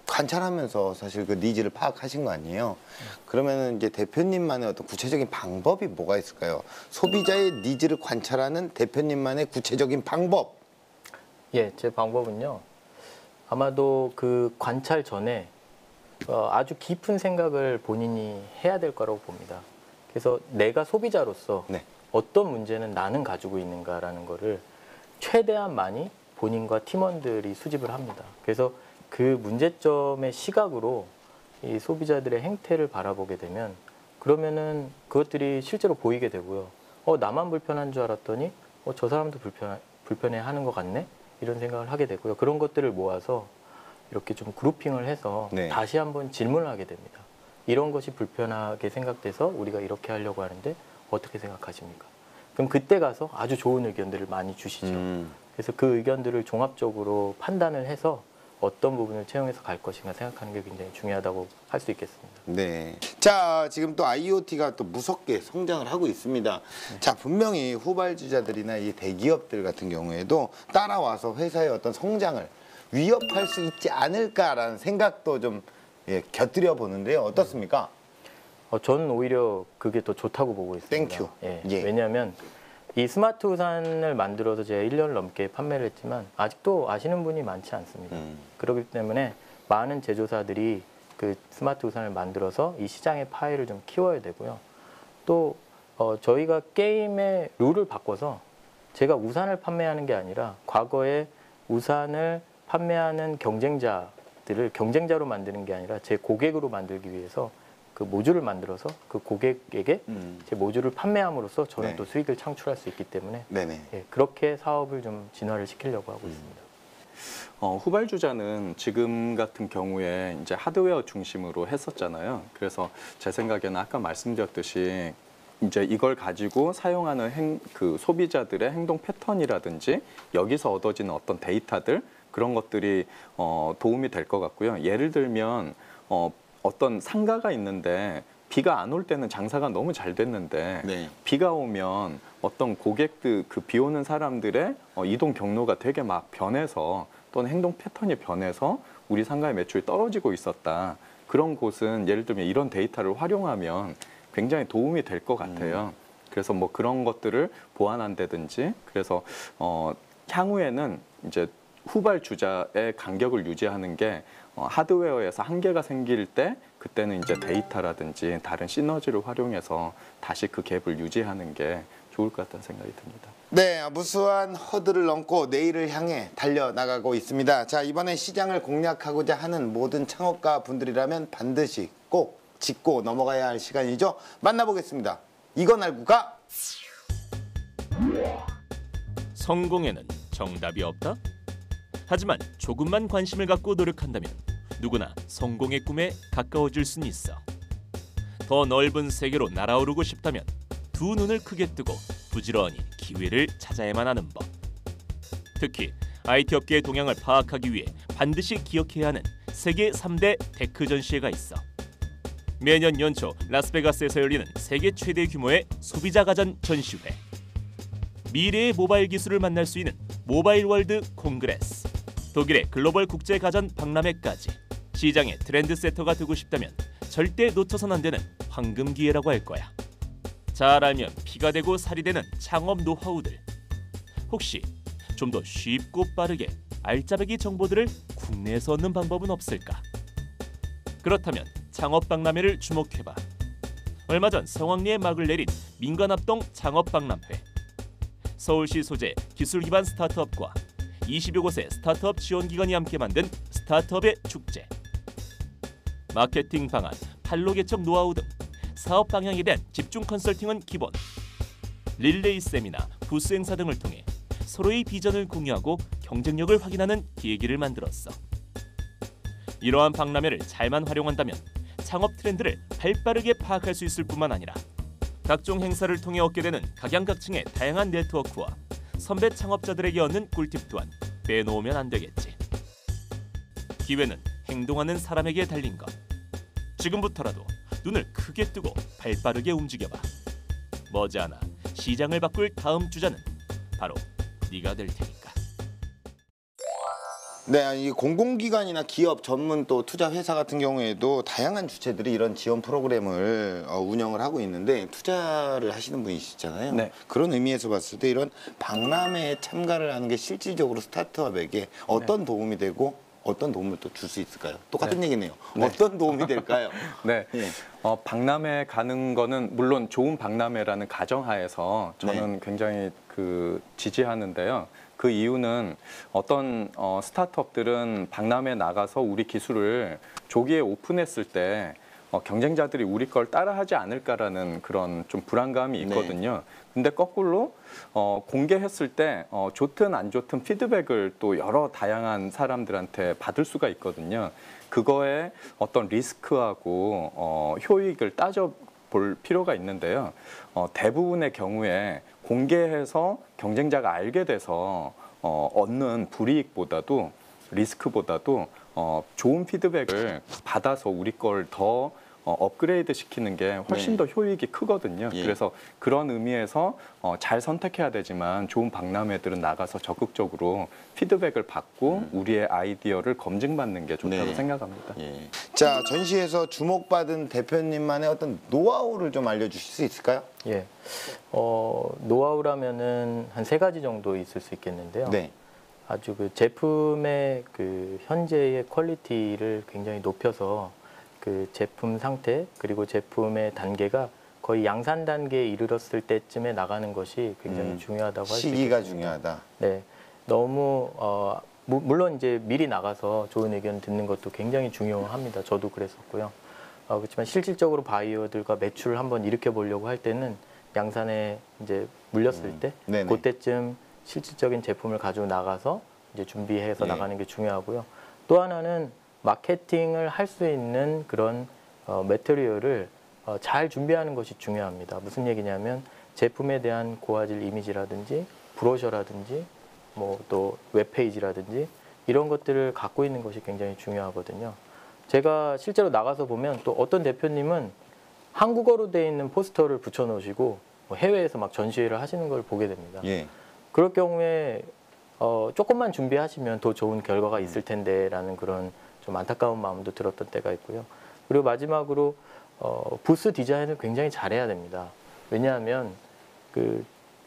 관찰하면서 사실 그 니즈를 파악하신 거 아니에요? 그러면은 이제 대표님만의 어떤 구체적인 방법이 뭐가 있을까요? 소비자의 니즈를 관찰하는 대표님만의 구체적인 방법. 예, 제 방법은요. 아마도 그 관찰 전에 아주 깊은 생각을 본인이 해야 될 거라고 봅니다. 그래서 내가 소비자로서 어떤 문제는 나는 가지고 있는가라는 거를 최대한 많이 본인과 팀원들이 수집을 합니다. 그래서 그 문제점의 시각으로 이 소비자들의 행태를 바라보게 되면 그러면은 그것들이 실제로 보이게 되고요. 나만 불편한 줄 알았더니 저 사람도 불편해하는 것 같네? 이런 생각을 하게 되고요. 그런 것들을 모아서 이렇게 좀 그룹핑을 해서 다시 한번 질문을 하게 됩니다. 이런 것이 불편하게 생각돼서 우리가 이렇게 하려고 하는데 어떻게 생각하십니까? 그럼 그때 가서 아주 좋은 의견들을 많이 주시죠. 그래서 그 의견들을 종합적으로 판단을 해서 어떤 부분을 채용해서 갈 것인가 생각하는 게 굉장히 중요하다고 할 수 있겠습니다. 네. 자, 지금 또 IoT가 또 무섭게 성장을 하고 있습니다. 자, 분명히 후발주자들이나 이 대기업들 같은 경우에도 따라와서 회사의 어떤 성장을 위협할 수 있지 않을까라는 생각도 좀 곁들여 보는데요. 어떻습니까? 저는 오히려 그게 더 좋다고 보고 있습니다. 땡큐. 왜냐하면 이 스마트 우산을 만들어서 제가 1년 넘게 판매를 했지만 아직도 아시는 분이 많지 않습니다. 그렇기 때문에 많은 제조사들이 그 스마트 우산을 만들어서 이 시장의 파이를 좀 키워야 되고요. 또 저희가 게임의 룰을 바꿔서 제가 우산을 판매하는 게 아니라 과거에 우산을 판매하는 경쟁자들을 경쟁자로 만드는 게 아니라 제 고객으로 만들기 위해서 그 모듈을 만들어서 그 고객에게 제 모듈을 판매함으로써 저는 네. 또 수익을 창출할 수 있기 때문에 네네. 예, 그렇게 사업을 좀 진화를 시키려고 하고 있습니다. 후발주자는 지금 같은 경우에 이제 하드웨어 중심으로 했었잖아요. 그래서 제 생각에는 아까 말씀드렸듯이 이제 이걸 가지고 사용하는 그 소비자들의 행동 패턴이라든지 여기서 얻어지는 어떤 데이터들 그런 것들이 도움이 될 것 같고요. 예를 들면 어떤 상가가 있는데 비가 안 올 때는 장사가 너무 잘 됐는데 네. 비가 오면 어떤 고객들 그 비 오는 사람들의 이동 경로가 되게 막 변해서 또는 행동 패턴이 변해서 우리 상가의 매출이 떨어지고 있었다. 그런 곳은 예를 들면 이런 데이터를 활용하면 굉장히 도움이 될 것 같아요. 그래서 뭐 그런 것들을 보완한다든지 그래서 향후에는 이제 후발주자의 간격을 유지하는 게 하드웨어에서 한계가 생길 때 그때는 이제 데이터라든지 다른 시너지를 활용해서 다시 그 갭을 유지하는 게 좋을 것 같다는 생각이 듭니다. 네, 무수한 허들을 넘고 내일을 향해 달려나가고 있습니다. 자, 이번에 시장을 공략하고자 하는 모든 창업가 분들이라면 반드시 꼭 짚고 넘어가야 할 시간이죠. 만나보겠습니다. 이건 알고가 성공에는 정답이 없다? 하지만 조금만 관심을 갖고 노력한다면 누구나 성공의 꿈에 가까워질 수는 있어. 더 넓은 세계로 날아오르고 싶다면 두 눈을 크게 뜨고 부지런히 기회를 찾아야만 하는 법. 특히 IT 업계의 동향을 파악하기 위해 반드시 기억해야 하는 세계 3대 테크 전시회가 있어. 매년 연초 라스베가스에서 열리는 세계 최대 규모의 소비자 가전 전시회. 미래의 모바일 기술을 만날 수 있는 모바일 월드 콩그레스. 독일의 글로벌 국제 가전 박람회까지 시장의 트렌드 세터가 되고 싶다면 절대 놓쳐선 안 되는 황금 기회라고 할 거야. 잘 알면 피가 되고 살이 되는 창업 노하우들. 혹시 좀 더 쉽고 빠르게 알짜배기 정보들을 국내에서 얻는 방법은 없을까? 그렇다면 창업 박람회를 주목해봐. 얼마 전 성황리에 막을 내린 민간합동 창업 박람회. 서울시 소재 기술 기반 스타트업과 20여 곳의 스타트업 지원기관이 함께 만든 스타트업의 축제. 마케팅 방안, 판로 개척 노하우 등 사업 방향에 대한 집중 컨설팅은 기본. 릴레이 세미나, 부스 행사 등을 통해 서로의 비전을 공유하고 경쟁력을 확인하는 계기를 만들었어. 이러한 박람회를 잘만 활용한다면 창업 트렌드를 발빠르게 파악할 수 있을 뿐만 아니라 각종 행사를 통해 얻게 되는 각양각층의 다양한 네트워크와 선배 창업자들에게 얻는 꿀팁 또한 빼놓으면 안 되겠지. 기회는 행동하는 사람에게 달린 것. 지금부터라도 눈을 크게 뜨고 발빠르게 움직여봐. 머지않아 시장을 바꿀 다음 주자는 바로 네가 될 테니까. 네, 이 공공기관이나 기업 전문 또 투자 회사 같은 경우에도 다양한 주체들이 이런 지원 프로그램을 운영을 하고 있는데 투자를 하시는 분이시잖아요. 네. 그런 의미에서 봤을 때 이런 박람회에 참가를 하는 게 실질적으로 스타트업에게 어떤 도움이 되고 어떤 도움을 또 줄 수 있을까요? 똑같은 얘기네요. 어떤 도움이 될까요? 네. 박람회 가는 거는 물론 좋은 박람회라는 가정하에서 저는 굉장히 지지하는데요. 그 이유는 어떤 스타트업들은 박람회에 나가서 우리 기술을 조기에 오픈했을 때 경쟁자들이 우리 걸 따라하지 않을까라는 그런 좀 불안감이 있거든요. 근데 거꾸로 공개했을 때 좋든 안 좋든 피드백을 또 여러 다양한 사람들한테 받을 수가 있거든요. 그거에 어떤 리스크하고 효익을 따져볼 필요가 있는데요. 대부분의 경우에 공개해서 경쟁자가 알게 돼서 얻는 불이익보다도 리스크보다도 좋은 피드백을 받아서 우리 걸 더 업그레이드 시키는 게 훨씬 더 효익이 크거든요. 그래서 그런 의미에서 잘 선택해야 되지만 좋은 박람회들은 나가서 적극적으로 피드백을 받고 우리의 아이디어를 검증받는 게 좋다고 생각합니다. 자, 전시에서 주목받은 대표님만의 어떤 노하우를 좀 알려주실 수 있을까요? 예, 노하우라면은 한 3가지 정도 있을 수 있겠는데요. 아주 그 제품의 그 현재의 퀄리티를 굉장히 높여서 그 제품 상태 그리고 제품의 단계가 거의 양산 단계에 이르렀을 때쯤에 나가는 것이 굉장히 중요하다고 할 수 있습니다. 시기가 중요하다. 네, 너무 물론 이제 미리 나가서 좋은 의견 듣는 것도 굉장히 중요합니다. 저도 그랬었고요. 그렇지만 실질적으로 바이어들과 매출을 한번 일으켜 보려고 할 때는 양산에 이제 물렸을 때 그때쯤 실질적인 제품을 가지고 나가서 이제 준비해서 나가는 게 중요하고요. 또 하나는 마케팅을 할 수 있는 그런 매테리얼을 잘 준비하는 것이 중요합니다. 무슨 얘기냐면 제품에 대한 고화질 이미지라든지 브로셔라든지 뭐 또 웹페이지라든지 이런 것들을 갖고 있는 것이 굉장히 중요하거든요. 제가 실제로 나가서 보면 또 어떤 대표님은 한국어로 되어 있는 포스터를 붙여놓으시고 해외에서 막 전시회를 하시는 걸 보게 됩니다. 그럴 경우에 조금만 준비하시면 더 좋은 결과가 있을 텐데라는 그런 좀 안타까운 마음도 들었던 때가 있고요. 그리고 마지막으로 부스 디자인을 굉장히 잘해야 됩니다. 왜냐하면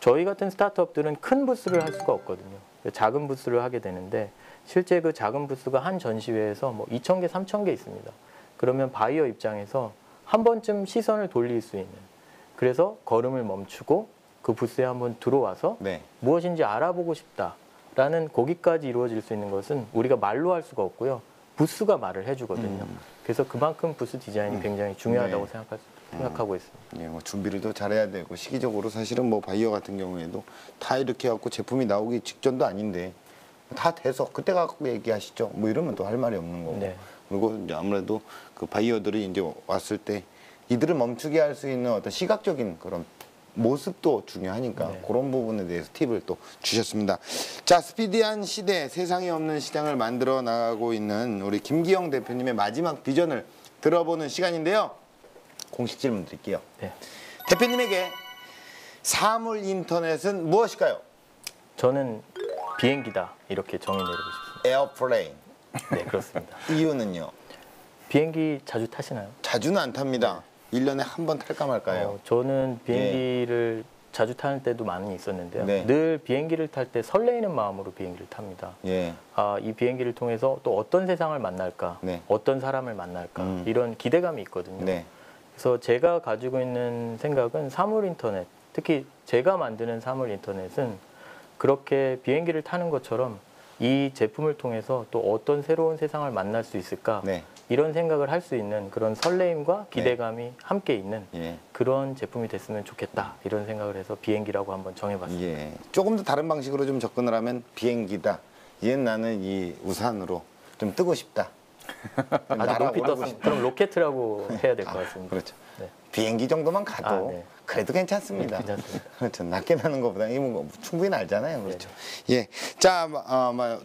저희 같은 스타트업들은 큰 부스를 할 수가 없거든요. 작은 부스를 하게 되는데 실제 그 작은 부스가 한 전시회에서 뭐 2,000개, 3,000개 있습니다. 그러면 바이어 입장에서 한 번쯤 시선을 돌릴 수 있는, 그래서 걸음을 멈추고 그 부스에 한번 들어와서 무엇인지 알아보고 싶다라는 거기까지 이루어질 수 있는 것은 우리가 말로 할 수가 없고요. 부스가 말을 해주거든요. 그래서 그만큼 부스 디자인이 굉장히 중요하다고 생각하고 있습니다. 뭐 준비를 더 잘해야 되고 시기적으로 사실은 뭐 바이어 같은 경우에도 다 이렇게 해갖고 제품이 나오기 직전도 아닌데 다 돼서 그때 갖고 얘기하시죠. 뭐 이러면 또 할 말이 없는 거고. 그리고 이제 아무래도 그 바이어들이 이제 왔을 때 이들을 멈추게 할 수 있는 어떤 시각적인 그런 모습도 중요하니까 그런 부분에 대해서 팁을 또 주셨습니다. 자, 스피디한 시대, 세상에 없는 시장을 만들어 나가고 있는 우리 김기영 대표님의 마지막 비전을 들어보는 시간인데요. 공식 질문 드릴게요. 대표님에게 사물 인터넷은 무엇일까요? 저는 비행기다 이렇게 정의 내리고 싶습니다. 에어플레인. 네, 그렇습니다. 이유는요? 비행기 자주 타시나요? 자주는 안 탑니다. 1년에 한 번 탈까 말까요? 저는 비행기를 자주 타는 때도 많이 있었는데요. 늘 비행기를 탈 때 설레이는 마음으로 비행기를 탑니다. 이 비행기를 통해서 또 어떤 세상을 만날까, 어떤 사람을 만날까 이런 기대감이 있거든요. 그래서 제가 가지고 있는 생각은 사물 인터넷, 특히 제가 만드는 사물 인터넷은 그렇게 비행기를 타는 것처럼 이 제품을 통해서 또 어떤 새로운 세상을 만날 수 있을까 이런 생각을 할 수 있는 그런 설레임과 기대감이 함께 있는 그런 제품이 됐으면 좋겠다 이런 생각을 해서 비행기라고 한번 정해봤습니다. 조금 더 다른 방식으로 좀 접근을 하면 비행기다. 이젠 나는 이 우산으로 좀 뜨고 싶다. 아주 높이 떴습니다. 그럼 로켓이라고 해야 될 것 같습니다. 그렇죠. 비행기 정도만 가도 그래도 괜찮습니다. 괜찮습니다. 그렇죠. 낮게 나는 것보다 이건 충분히 날잖아요. 그렇죠. 자,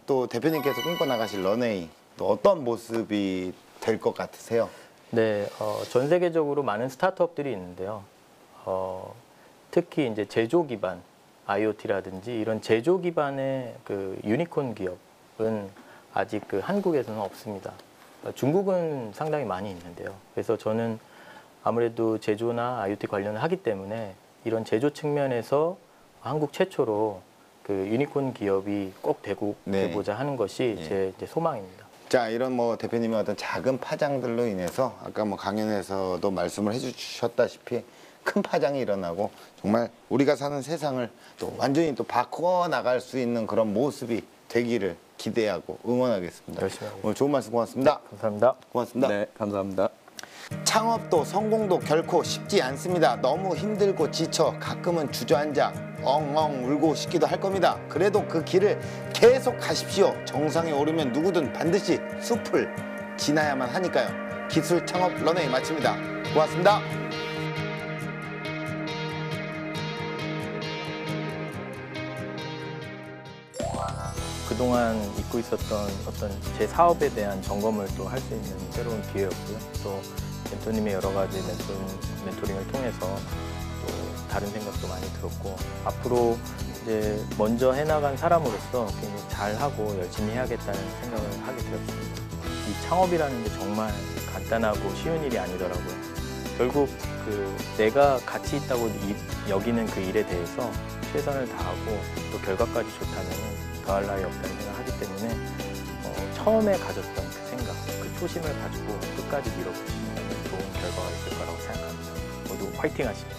또 대표님께서 꿈꿔 나가실 런웨이 또 어떤 모습이 될 것 같으세요? 네, 전 세계적으로 많은 스타트업들이 있는데요. 특히 이제 제조 기반 IoT라든지 이런 제조 기반의 그 유니콘 기업은 아직 한국에서는 없습니다. 중국은 상당히 많이 있는데요. 그래서 저는 아무래도 제조나 IoT 관련을 하기 때문에 이런 제조 측면에서 한국 최초로 그 유니콘 기업이 꼭 되고자 하는 것이 제 이제 소망입니다. 자, 이런 뭐 대표님의 어떤 작은 파장들로 인해서 아까 뭐 강연에서도 말씀을 해주셨다시피 큰 파장이 일어나고 정말 우리가 사는 세상을 또 완전히 또 바꿔 나갈 수 있는 그런 모습이 되기를 기대하고 응원하겠습니다. 오늘 좋은 말씀 고맙습니다. 감사합니다. 고맙습니다. 네, 감사합니다. 창업도 성공도 결코 쉽지 않습니다. 너무 힘들고 지쳐 가끔은 주저앉아 엉엉 울고 싶기도 할 겁니다. 그래도 그 길을 계속 가십시오. 정상에 오르면 누구든 반드시 숲을 지나야만 하니까요. 기술 창업 런웨이 마칩니다. 고맙습니다. 그동안 잊고 있었던 어떤 제 사업에 대한 점검을 또 할 수 있는 새로운 기회였고요. 또 멘토님의 여러 가지 멘토링을 통해서 또 다른 생각도 많이 들었고 앞으로 이제 먼저 해나간 사람으로서 굉장히 잘하고 열심히 해야겠다는 생각을 하게 되었습니다. 이 창업이라는 게 정말 간단하고 쉬운 일이 아니더라고요. 결국 내가 가치 있다고 여기는 그 일에 대해서 최선을 다하고 또 결과까지 좋다면 더할 나위 없다는 생각을 하기 때문에 처음에 가졌던 그 생각, 그 초심을 가지고 끝까지 밀어붙이면 좋은 결과가 있을 거라고 생각합니다. 모두 화이팅 하십시오.